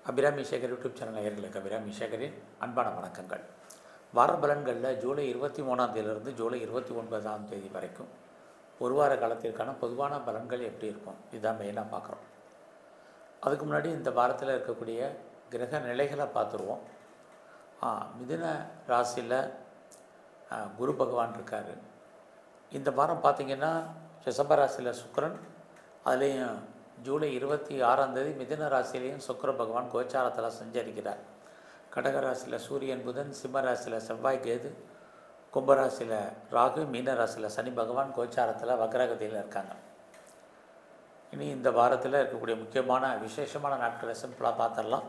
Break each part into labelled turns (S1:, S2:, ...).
S1: Abirami Sekar YouTube channel நேயர்களுக்கு அபிராமி சேகரின் அன்பான வணக்கங்கள். வார பலன்களில் ஜூலை 23ஆம் தேதியிலிருந்து ஜூலை 29ஆம் தேதி வரைக்கும் ஒரு வார காலத்திற்கான பொதுவான பலன்கள் எப்படி இருக்கும் இதுதான் மெயினாக பார்க்குறோம். அதுக்கு முன்னாடி இந்த வாரத்தில் இருக்கக்கூடிய கிரக நிலைகளை பார்த்துருவோம். மிதுன ராசியில் குரு பகவான் இருக்கார். இந்த வாரம் பார்த்திங்கன்னா ரிஷப ராசியில் சுக்கிரன், அதுலேயும் ஜூலை 26ஆம் தேதி மிதுன ராசியிலையும் சுக்கிர பகவான் கோச்சாரத்தில் சஞ்சரிக்கிறார். கடக ராசியில் சூரியன் புதன், சிம்ம ராசியில் செவ்வாய் கேது, கும்பராசியில் ராகு, மீன ராசியில் சனி பகவான் கோச்சாரத்தில் வக்ரகதியில் இருக்காங்க. இனி இந்த வாரத்தில் இருக்கக்கூடிய முக்கியமான விசேஷமான நாட்களை சிம்பிளாக பார்த்துடலாம்.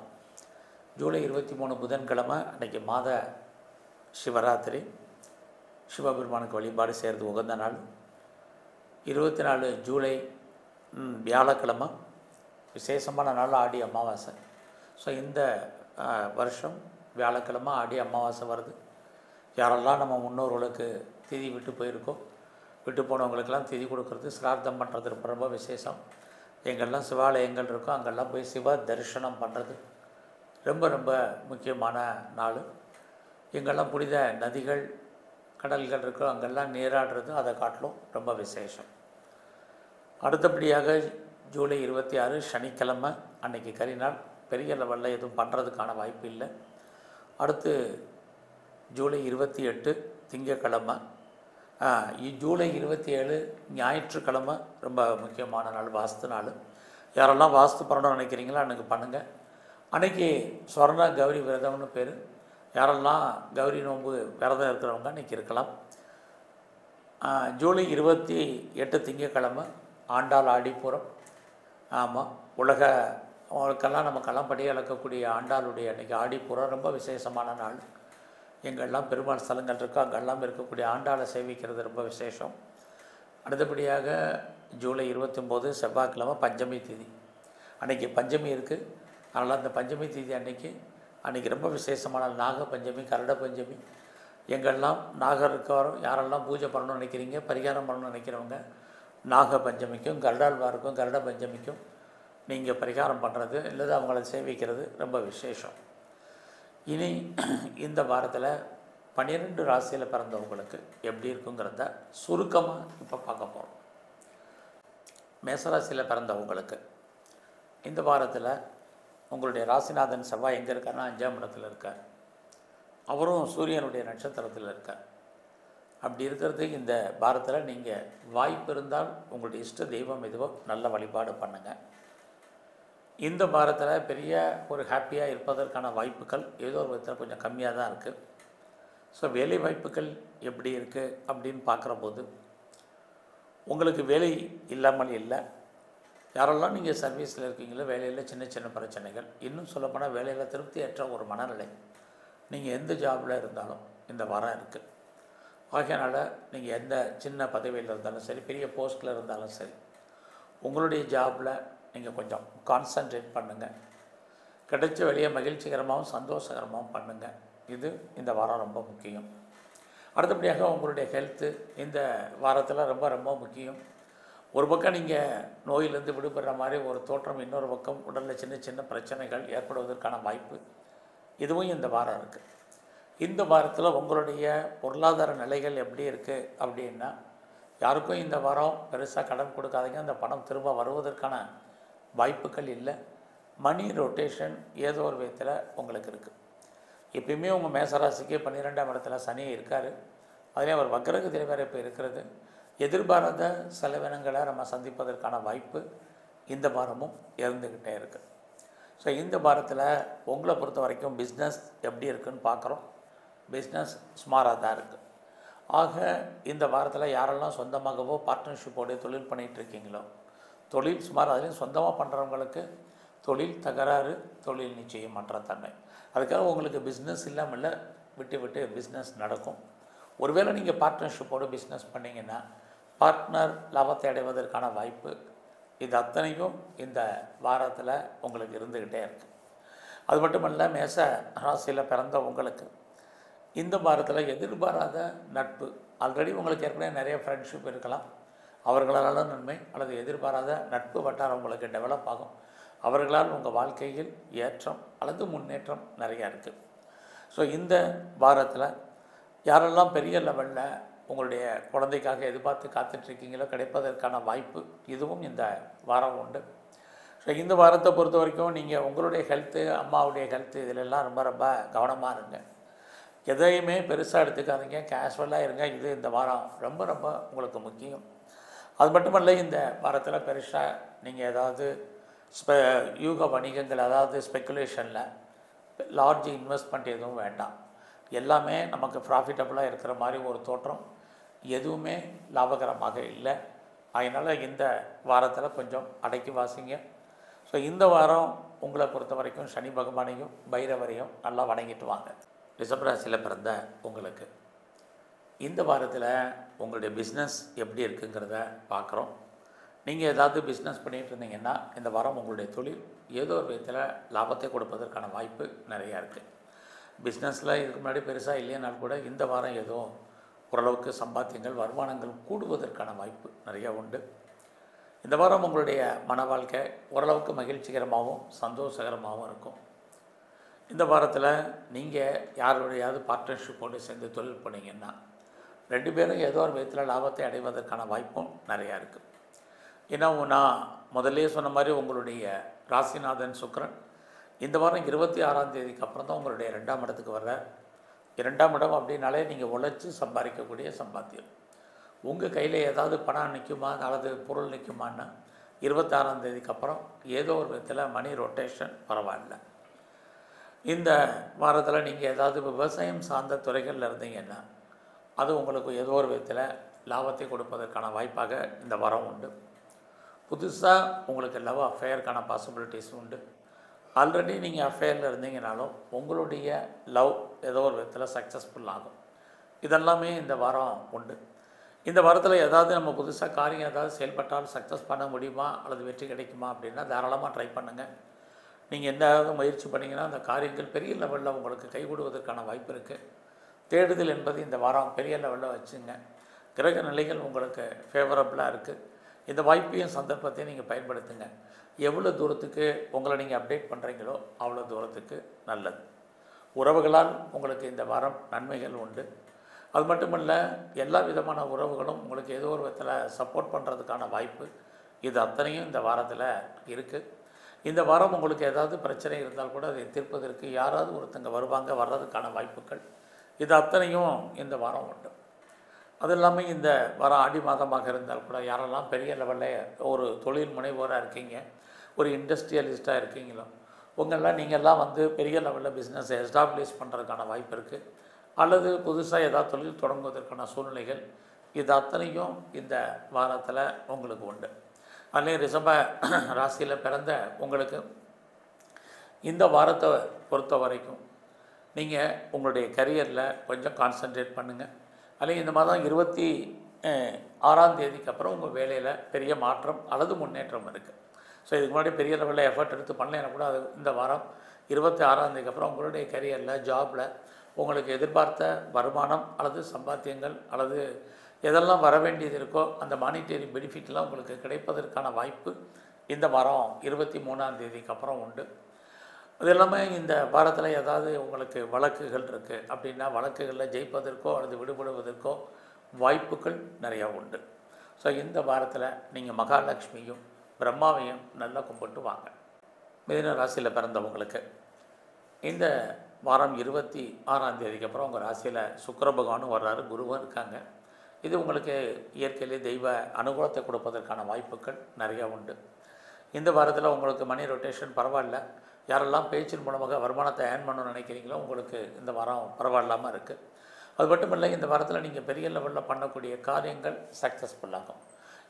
S1: ஜூலை 23 புதன்கிழமை அன்றைக்கி மாத சிவராத்திரி, சிவபெருமானுக்கு வழிபாடு செய்கிறது உகந்த நாள். 24 ஜூலை வியாழக்கிழமை விசேஷமான நாள், ஆடி அமாவாசை. ஸோ இந்த வருஷம் வியாழக்கிழமை ஆடி அமாவாசை வருது. யாரெல்லாம் நம்ம முன்னோர்களுக்கு திதி விட்டு போயிருக்கோம், விட்டு போனவங்களுக்கெல்லாம் திதி கொடுக்கறது, சிரார்த்தம் பண்ணுறது ரொம்ப ரொம்ப விசேஷம். எங்கெல்லாம் சிவாலயங்கள் இருக்கோ அங்கெல்லாம் போய் சிவ தரிசனம் பண்ணுறது ரொம்ப ரொம்ப முக்கியமான நாள். எங்கெல்லாம் புனித நதிகள் கடல்கள் இருக்கோ அங்கெல்லாம் நீராடுறது அதை காட்டிலும் ரொம்ப விசேஷம். அடுத்தபடியாக ஜூலை 26 சனிக்கிழமை அன்றைக்கி கரிநாள், பெரிய லெவலில் எதுவும் பண்ணுறதுக்கான வாய்ப்பு இல்லை. அடுத்து ஜூலை 28 திங்கக்கிழமை, ஜூலை 27 ஞாயிற்றுக்கிழமை ரொம்ப முக்கியமான நாள், வாஸ்து நாள். யாரெல்லாம் வாஸ்து பண்ணணும்னு நினைக்கிறீங்களோ அன்றைக்கி பண்ணுங்கள். அன்றைக்கி சொர்ண கௌரி விரதம்னு பேர். யாரெல்லாம் கௌரி நோன்பு விரதம் இருக்கிறவங்க அன்றைக்கி இருக்கலாம். ஜூலை 28 திங்கக்கிழமை ஆண்டாள் ஆடிப்புறம். ஆமாம், உலகெல்லாம் நம்ம களம்படி அளக்கக்கூடிய ஆண்டாளுடைய அன்றைக்கி ஆடிப்புறம் ரொம்ப விசேஷமான நாள். எங்கெல்லாம் பெருமாள் ஸ்தலங்கள் இருக்கோ அங்கெல்லாம் இருக்கக்கூடிய ஆண்டாளை சேவிக்கிறது ரொம்ப விசேஷம். அடுத்தபடியாக ஜூலை 29 செவ்வாய்க்கிழமை பஞ்சமி தேதி. அன்றைக்கி பஞ்சமி இருக்குது. அதனால் அந்த பஞ்சமி தேதி அன்றைக்கி ரொம்ப விசேஷமான நாக பஞ்சமி, கருட பஞ்சமி. எங்கெல்லாம் நாகர் இருக்காரோ, யாரெல்லாம் பூஜை பண்ணணும்னு நினைக்கிறீங்க, பரிகாரம் பண்ணணும்னு நினைக்கிறவங்க, நாக பஞ்சமிக்கும் கருடாழ்வாருக்கும் கருட பஞ்சமிக்கும் நீங்கள் பரிகாரம் பண்ணுறது இல்லது அவங்கள சேவிக்கிறது ரொம்ப விசேஷம். இனி இந்த வாரத்தில் 12 ராசியில் பிறந்தவங்களுக்கு எப்படி இருக்குங்கிறத சுருக்கமாக இப்போ பார்க்க போகிறோம். மேசராசியில் பிறந்தவங்களுக்கு இந்த வாரத்தில் உங்களுடைய ராசிநாதன் செவ்வாய் எங்கே இருக்காருன்னா 5ஆம் இடத்துல இருக்கார். அவரும் சூரியனுடைய நட்சத்திரத்தில் இருக்கார். அப்படி இருக்கிறது இந்த வாரத்தில் நீங்கள் வாய்ப்பு இருந்தால் உங்களுடைய இஷ்ட தெய்வம் எதுவோ நல்ல வழிபாடு பண்ணுங்கள். இந்த வாரத்தில் பெரிய ஒரு ஹாப்பியாக இருப்பதற்கான வாய்ப்புகள் ஏதோ ஒரு விதத்தில் கொஞ்சம் கம்மியாக தான் இருக்குது. ஸோ வேலை வாய்ப்புகள் எப்படி இருக்குது அப்படின்னு பார்க்குற போது உங்களுக்கு வேலை இல்லாமல் இல்லை. யாரெல்லாம் நீங்கள் சர்வீஸில் இருக்கீங்களோ வேலையில் சின்ன சின்ன பிரச்சனைகள், இன்னும் சொல்லப்போனால் வேலையில் திருப்தியற்ற ஒரு மனநிலை, நீங்கள் எந்த ஜாபில் இருந்தாலும் இந்த வாரம் இருக்குது. ஆகையினால் நீங்கள் எந்த சின்ன பதவியில் இருந்தாலும் சரி, பெரிய போஸ்ட்டில் இருந்தாலும் சரி, உங்களுடைய ஜாபில் நீங்கள் கொஞ்சம் கான்சன்ட்ரேட் பண்ணுங்கள். கிடைச்ச வேலையை மகிழ்ச்சிகரமாகவும் சந்தோஷகரமாகவும் பண்ணுங்கள். இது இந்த வாரம் ரொம்ப முக்கியம். அடுத்தபடியாக உங்களுடைய ஹெல்த்து இந்த வாரத்தில் ரொம்ப ரொம்ப முக்கியம். ஒரு பக்கம் நீங்கள் நோயிலிருந்து விடுபடுற மாதிரி ஒரு தோற்றம், இன்னொரு பக்கம் உடலில் சின்ன சின்ன பிரச்சனைகள் ஏற்படுவதற்கான வாய்ப்பு இதுவும் இந்த வாரம் இருக்குது. இந்த வாரத்தில் உங்களுடைய பொருளாதார நிலைகள் எப்படி இருக்குது அப்படின்னா, யாருக்கும் இந்த வாரம் பெருசாக கடன் கொடுக்காதீங்க. அந்த பணம் திரும்ப வருவதற்கான வாய்ப்புகள் இல்லை. மணி ரொட்டேஷன் ஏதோ ஒரு விதத்தில் உங்களுக்கு இருக்குது. எப்பயுமே உங்கள் மேசராசிக்கு 12ஆம் இடத்துல சனி இருக்கார். அதிலே அவர் வக்ரகதியில் வேறு இப்போ இருக்கிறது. எதிர்பாராத செலவினங்களை நம்ம சந்திப்பதற்கான வாய்ப்பு இந்த வாரமும் இருந்துக்கிட்டே இருக்குது. ஸோ இந்த வாரத்தில் உங்களை பொறுத்த வரைக்கும் பிஸ்னஸ் எப்படி இருக்குதுன்னு பார்க்குறோம். பிஸ்னஸ் சுமாராக தான் இருக்குது. ஆக இந்த வாரத்தில் யாரெல்லாம் சொந்தமாகவோ பார்ட்னர்ஷிப்போடு தொழில் பண்ணிகிட்ருக்கீங்களோ, தொழில் சுமார் அதுலேயும் சொந்தமாக பண்ணுறவங்களுக்கு தொழில் தகராறு, தொழில் நிச்சயம் மற்ற தன்மை. அதுக்காக உங்களுக்கு பிஸ்னஸ் இல்லாமல் விட்டு விட்டு பிஸ்னஸ் நடக்கும். ஒருவேளை நீங்கள் பார்ட்னர்ஷிப்போடு பிஸ்னஸ் பண்ணிங்கன்னா பார்ட்னர் லாபத்தை அடைவதற்கான வாய்ப்பு இது அத்தனையும் இந்த வாரத்தில் உங்களுக்கு இருந்துக்கிட்டே இருக்குது. அது மட்டுமல்ல, மேச ராசியில் பிறந்த உங்களுக்கு இந்த வாரத்தில் எதிர்பாராத நட்பு, ஆல்ரெடி உங்களுக்கு ஏற்கனவே நிறைய ஃப்ரெண்ட்ஷிப் இருக்கலாம், அவர்களால் நன்மை அல்லது எதிர்பாராத நட்பு வட்டாரம் உங்களுக்கு டெவலப் ஆகும். அவர்களால் உங்கள் வாழ்க்கையில் ஏற்றம் அல்லது முன்னேற்றம் நிறையா இருக்குது. ஸோ இந்த வாரத்தில் யாரெல்லாம் பெரிய லெவலில் உங்களுடைய குழந்தைக்காக எதிர்பார்த்து காத்துட்ருக்கீங்களோ கிடைப்பதற்கான வாய்ப்பு இதுவும் இந்த வாரம் உண்டு. ஸோ இந்த வாரத்தை பொறுத்த வரைக்கும் நீங்கள் உங்களுடைய ஹெல்த்து, அம்மாவுடைய ஹெல்த்து இதிலெல்லாம் ரொம்ப ரொம்ப கவனமாக இருங்க. எதையுமே பெருசாக எடுத்துக்காதீங்க, கேஷுவலாக இருங்க. இது இந்த வாரம் ரொம்ப ரொம்ப உங்களுக்கு முக்கியம். அது மட்டுமல்ல, இந்த வாரத்தில் பெருசாக நீங்கள் ஏதாவது யூக வணிகங்கள், அதாவது ஸ்பெக்குலேஷனில் லார்ஜ் இன்வெஸ்ட்மெண்ட் எதுவும் வேண்டாம். எல்லாமே நமக்கு ப்ராஃபிட்டபுளாக இருக்கிற மாதிரி ஒரு தோற்றம், எதுவுமே லாபகரமாக இல்லை. அதனால் இந்த வாரத்தில் கொஞ்சம் அடக்கி வாசிங்க. ஸோ இந்த வாரம் உங்களை பொறுத்த வரைக்கும் சனி பகவானையும் பைரவரையும் நல்லா வணங்கிட்டு வாங்க. ரிஷபராசியில் பிறந்த உங்களுக்கு இந்த வாரத்தில் உங்களுடைய பிஸ்னஸ் எப்படி இருக்குங்கிறத பார்க்குறோம். நீங்கள் ஏதாவது பிஸ்னஸ் பண்ணிகிட்டு இருந்தீங்கன்னா இந்த வாரம் உங்களுடைய தொழில் ஏதோ ஒரு விதத்தில் லாபத்தை கொடுப்பதற்கான வாய்ப்பு நிறையா இருக்குது. பிஸ்னஸில் இதுக்கு முன்னாடி பெருசாக இல்லையானால் கூட இந்த வாரம் ஏதோ ஓரளவுக்கு சம்பாத்தியங்கள், வருமானங்கள் கூடுவதற்கான வாய்ப்பு நிறையா உண்டு. இந்த வாரம் உங்களுடைய மன வாழ்க்கை ஓரளவுக்கு மகிழ்ச்சிகரமாகவும் சந்தோஷகரமாகவும் இருக்கும். இந்த வாரத்தில் நீங்கள் யாருடையாவது பார்ட்னர்ஷிப்போடு சேர்ந்து தொழில் பண்ணிங்கன்னா 2 பேரும் ஏதோ ஒரு விதத்தில் லாபத்தை அடைவதற்கான வாய்ப்பும் நிறையா இருக்குது. ஏன்னா நான் முதல்லே சொன்ன மாதிரி உங்களுடைய ராசிநாதன் சுக்கிரன் இந்த வாரம் 26ஆம் தேதிக்கு அப்புறம் தான் உங்களுடைய 2ஆம் இடத்துக்கு வர்றார். 2ஆம் இடம் அப்படின்னாலே நீங்கள் உழைச்சி சம்பாதிக்கக்கூடிய சம்பாத்தியம். உங்கள் கையில் ஏதாவது பணம் நிற்குமா அல்லது பொருள் நிற்குமான்னா 26ஆம் தேதிக்கு அப்புறம் ஏதோ ஒரு விதத்தில் மணி ரொட்டேஷன் பரவாயில்ல. இந்த வாரத்தில் நீங்கள் ஏதாவது விவசாயம் சார்ந்த துறைகளில் இருந்தீங்கன்னா அது உங்களுக்கு ஏதோ ஒரு விதத்தில் லாபத்தை கொடுப்பதற்கான வாய்ப்பாக இந்த வாரம் உண்டு. புதுசாக உங்களுக்கு லவ் அஃபேருக்கான பாசிபிலிட்டிஸ் உண்டு. ஆல்ரெடி நீங்கள் அஃபேரில் இருந்தீங்கனாலும் உங்களுடைய லவ் ஏதோ ஒரு விதத்தில் சக்ஸஸ்ஃபுல் ஆகும். இதெல்லாமே இந்த வாரம் உண்டு. இந்த வாரத்தில் ஏதாவது நம்ம புதுசாக காரியம் ஏதாவது செயல்பட்டால் சக்ஸஸ் பண்ண முடியுமா அல்லது வெற்றி கிடைக்குமா அப்படின்னா தாராளமாக ட்ரை பண்ணுங்கள். நீங்கள் எந்தாவது முயற்சி பண்ணிங்கன்னா அந்த காரியங்கள் பெரிய லெவலில் உங்களுக்கு கைகூடுவதற்கான வாய்ப்பு இருக்குது. தேடுதல் என்பது இந்த வாரம் பெரிய லெவலில் வச்சுங்க. கிரக நிலைகள் உங்களுக்கு ஃபேவரபுளாக இருக்குது. இந்த வாய்ப்பையும் சந்தர்ப்பத்தையும் நீங்கள் பயன்படுத்துங்க. எவ்வளோ தூரத்துக்கு உங்களை நீங்கள் அப்டேட் பண்ணுறீங்களோ அவ்வளோ தூரத்துக்கு நல்லது. உறவுகளால் உங்களுக்கு இந்த வாரம் நன்மைகள் உண்டு. அது மட்டுமல்ல, எல்லா விதமான உறவுகளும் உங்களுக்கு ஏதோ ஒரு விதத்தில் சப்போர்ட் பண்ணுறதுக்கான வாய்ப்பு இது அத்தனையும் இந்த வாரத்தில் இருக்குது. இந்த வாரம் உங்களுக்கு ஏதாவது பிரச்சனை இருந்தால் கூட அதை தீர்ப்பதற்கு யாராவது ஒருத்தங்க வருவாங்க, வர்றதுக்கான வாய்ப்புகள் இது அத்தனையும் இந்த வாரம் உண்டு. அது இல்லாமல் இந்த வாரம் ஆடி மாதமாக இருந்தால் கூட யாரெல்லாம் பெரிய லெவலில் ஒரு தொழில் முனைவோராக இருக்கீங்க, ஒரு இண்டஸ்ட்ரியலிஸ்ட்டாக இருக்கீங்களோ உங்களெலாம் நீங்கள்லாம் பெரிய லெவலில் பிஸ்னஸை எஸ்டாப்ளிஷ் பண்ணுறதுக்கான வாய்ப்பு இருக்குது. அல்லது புதுசாக ஏதாவது தொழில் தொடங்குவதற்கான சூழ்நிலைகள் இது அத்தனையும் இந்த வாரத்தில் உங்களுக்கு உண்டு. அதுலேயும் ரிஷப ராசியில் பிறந்த உங்களுக்கு இந்த வாரத்தை பொறுத்த வரைக்கும் நீங்கள் உங்களுடைய கரியரில் கொஞ்சம் கான்சன்ட்ரேட் பண்ணுங்கள். அதுலேயும் இந்த மாதம் 26ஆம் தேதிக்கு அப்புறம் உங்கள் வேலையில் பெரிய மாற்றம் அல்லது முன்னேற்றம் இருக்குது. ஸோ இதுக்கு முன்னாடி பெரிய லெவலில் எஃபர்ட் எடுத்து பண்ணலைன்னா கூட அது இந்த வாரம் 26ஆம் தேதிக்கு அப்புறம் உங்களுடைய கரியரில், ஜாபில் உங்களுக்கு எதிர்பார்த்த வருமானம் அல்லது சம்பாத்தியங்கள் அல்லது எதெல்லாம் வர வேண்டியது இருக்கோ அந்த மானிட்டரி பெனிஃபிட்லாம் உங்களுக்கு கிடைப்பதற்கான வாய்ப்பு இந்த வாரம் 23ஆம் தேதிக்கு அப்புறம் உண்டு. அது இல்லாமல் இந்த வாரத்தில் ஏதாவது உங்களுக்கு வழக்குகள் இருக்குது அப்படின்னா வழக்குகளில் ஜெயிப்பதற்கோ அல்லது விடுபடுவதற்கோ வாய்ப்புகள் நிறையா உண்டு. ஸோ இந்த வாரத்தில் நீங்கள் மகாலட்சுமியும் பிரம்மாவையும் நல்லா கும்பிட்டு வாங்க. மிதுன ராசியில் பிறந்தவங்களுக்கு இந்த வாரம் 26ஆம் தேதிக்கு அப்புறம் உங்கள் ராசியில் சுக்கிர பகவானும் வர்றாரு, குருவும் இருக்காங்க. இது உங்களுக்கு இயற்கையிலே தெய்வ அனுகூலத்தை கொடுப்பதற்கான வாய்ப்புகள் நிறையா உண்டு. இந்த வாரத்தில் உங்களுக்கு மணி ரொட்டேஷன் பரவாயில்ல. யாரெல்லாம் பேச்சின் மூலமாக வருமானத்தை ஏர்ன் பண்ணணும்னு நினைக்கிறீங்களோ உங்களுக்கு இந்த வாரம் பரவாயில்லாமல் இருக்குது. அது மட்டும் இல்லை, இந்த வாரத்தில் நீங்கள் பெரிய லெவலில் பண்ணக்கூடிய காரியங்கள் சக்ஸஸ்ஃபுல்லாகும்.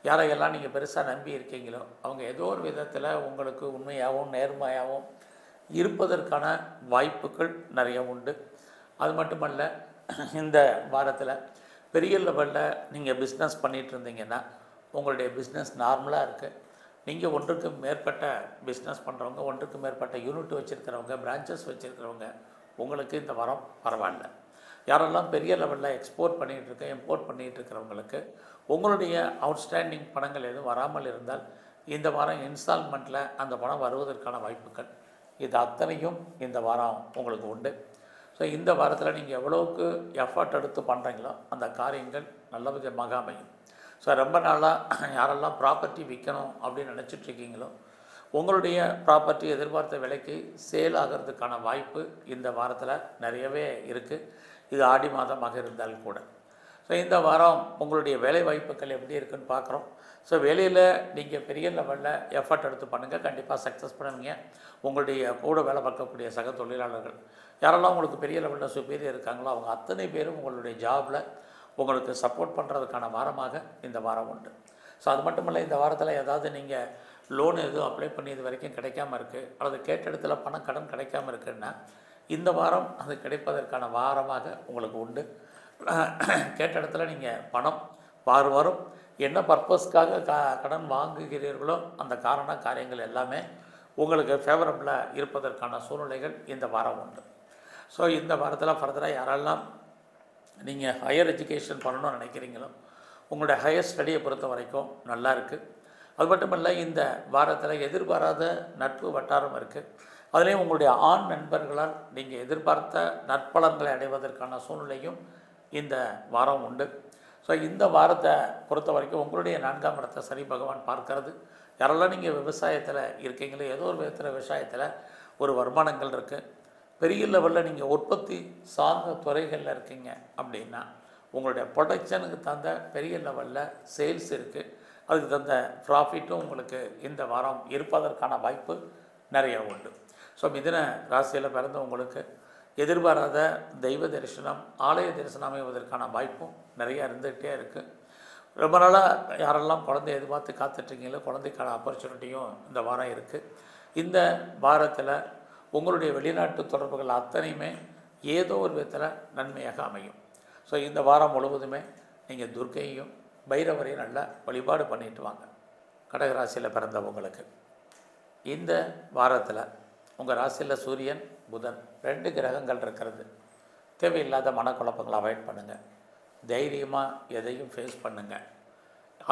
S1: யாரையெல்லாம் நீங்கள் பெருசாக நம்பி இருக்கீங்களோ அவங்க ஏதோ ஒரு விதத்தில் உங்களுக்கு உண்மையாகவும் நேர்மையாகவும் இருப்பதற்கான வாய்ப்புகள் நிறைய உண்டு. அது மட்டுமல்ல, இந்த வாரத்தில் பெரிய லெவலில் நீங்கள் பிஸ்னஸ் பண்ணிகிட்டு இருந்தீங்கன்னா உங்களுடைய பிஸ்னஸ் நார்மலாக இருக்குது. நீங்கள் ஒன்றுக்கு மேற்பட்ட பிஸ்னஸ் பண்ணுறவங்க, ஒன்றுக்கு மேற்பட்ட யூனிட் வச்சுருக்கிறவங்க, பிரான்ச்சஸ் வச்சுருக்கிறவங்க உங்களுக்கு இந்த வாரம் பரவாயில்ல. யாரெல்லாம் பெரிய லெவலில் எக்ஸ்போர்ட் பண்ணிகிட்ருக்க, இம்போர்ட் பண்ணிகிட்டு இருக்கிறவங்களுக்கு உங்களுடைய அவுட்ஸ்டாண்டிங் பணங்கள் எதுவும் வராமல் இருந்தால் இந்த வாரம் இன்ஸ்டால்மெண்ட்டில் அந்த பணம் வருவதற்கான வாய்ப்புகள் இது அத்தனையும் இந்த வாரம் உங்களுக்கு உண்டு. ஸோ இந்த வாரத்தில் நீங்கள் எவ்வளோக்கு எஃபர்ட் எடுத்து பண்ணுறீங்களோ அந்த காரியங்கள் நல்ல விதமாக அமையும். ஸோ ரொம்ப நாளாக யாரெல்லாம் ப்ராப்பர்ட்டி விற்கணும் அப்படின்னு நினச்சிட்ருக்கீங்களோ உங்களுடைய ப்ராப்பர்ட்டி எதிர்பார்த்த விலைக்கு சேல் ஆகிறதுக்கான வாய்ப்பு இந்த வாரத்தில் நிறையவே இருக்குது. இது ஆடி மாதமாக இருந்தால் கூட. ஸோ இந்த வாரம் உங்களுடைய வேலை வாய்ப்புகள் எப்படி இருக்குதுன்னு பார்க்குறோம். ஸோ வேலையில் நீங்கள் பெரிய லெவலில் எஃபர்ட் எடுத்து பண்ணுங்கள், கண்டிப்பாக சக்ஸஸ் பண்ணுவீங்க. உங்களுடைய கூட வேலை பார்க்கக்கூடிய சக தொழிலாளர்கள் யாரெல்லாம் உங்களுக்கு பெரிய லெவலில் சுப்பீரியர் இருக்காங்களோ அவங்க அத்தனை பேரும் உங்களுடைய ஜாபில் உங்களுக்கு சப்போர்ட் பண்ணுறதுக்கான வாரமாக இந்த வாரம் உண்டு. ஸோ அது மட்டும் இல்லை, இந்த வாரத்தில் ஏதாவது நீங்கள் லோன் எதுவும் அப்ளை பண்ணி இது வரைக்கும் கிடைக்காம இருக்குது அல்லது கேட்ட இடத்துல பணம் கடன் கிடைக்காம இருக்குன்னா இந்த வாரம் அது கிடைப்பதற்கான வாரமாக உங்களுக்கு உண்டு. கேட்ட இடத்துல நீங்கள் பணம் வரும் என்ன பர்பஸ்க்காக கடன் வாங்குகிறீர்களோ அந்த காரியங்கள் எல்லாமே உங்களுக்கு ஃபேவரபுளாக இருப்பதற்கான சூழ்நிலைகள் இந்த வாரம் உண்டு. ஸோ இந்த வாரத்தில் ஃபர்தராக யாரெல்லாம் நீங்கள் ஹையர் எஜுகேஷன் பண்ணணும்னு நினைக்கிறீங்களோ உங்களுடைய ஹையர் ஸ்டடியை பொறுத்த வரைக்கும் நல்லா இருக்குது. அது மட்டும் இல்லை, இந்த வாரத்தில் எதிர்பாராத நட்பு வட்டாரம் இருக்குது. அதுலேயும் உங்களுடைய ஆண் நண்பர்களால் நீங்கள் எதிர்பார்த்த நற்பலன்களை அடைவதற்கான சூழ்நிலையும் இந்த வாரம் உண்டு. ஸோ இந்த வாரத்தை பொறுத்த வரைக்கும் உங்களுடைய 4ஆம் இடத்தை சனி பகவான் பார்க்கறது. யாரெல்லாம் நீங்கள் விவசாயத்தில் இருக்கீங்களோ ஏதோ ஒரு விதத்தில் விவசாயத்தில் ஒரு வருமானங்கள் இருக்குது, பெரிய லெவலில் நீங்கள் உற்பத்தி சார்ந்த துறைகளில் இருக்கீங்க அப்படின்னா உங்களுடைய ப்ரொடக்ஷனுக்கு தகுந்த பெரிய லெவலில் சேல்ஸ் இருக்குது, அதுக்கு தகுந்த ப்ராஃபிட்டும் உங்களுக்கு இந்த வாரம் இருப்பதற்கான வாய்ப்பு நிறைய உண்டு. ஸோ மிதுன ராசியில் பிறந்த உங்களுக்கு எதிர்பாராத தெய்வ தரிசனம் ஆலய தரிசனம் அமைவதற்கான வாய்ப்பும் நிறையா இருந்துகிட்டே இருக்குது. ரொம்ப நாளாக யாரெல்லாம் குழந்தை எதிர்பார்த்து காத்துட்ருக்கீங்களோ குழந்தைக்கான ஆப்பர்ச்சுனிட்டியும் இந்த வாரம் இருக்குது. இந்த வாரத்தில் உங்களுடைய வெளிநாட்டு தொடர்புகள் அத்தனையுமே ஏதோ ஒரு விதத்தில் நன்மையாக அமையும். ஸோ இந்த வாரம் முழுவதுமே நீங்கள் துர்க்கையும் பைரவரையும் நல்லா வழிபாடு பண்ணிட்டு வாங்க. கடகராசியில் பிறந்தவங்களுக்கு இந்த வாரத்தில் உங்கள் ராசியில் சூரியன் புதன் 2 கிரகங்கள் இருக்கிறது. தேவையில்லாத மனக்குழப்பங்களை அவாய்ட் பண்ணுங்கள், தைரியமாக எதையும் ஃபேஸ் பண்ணுங்கள்.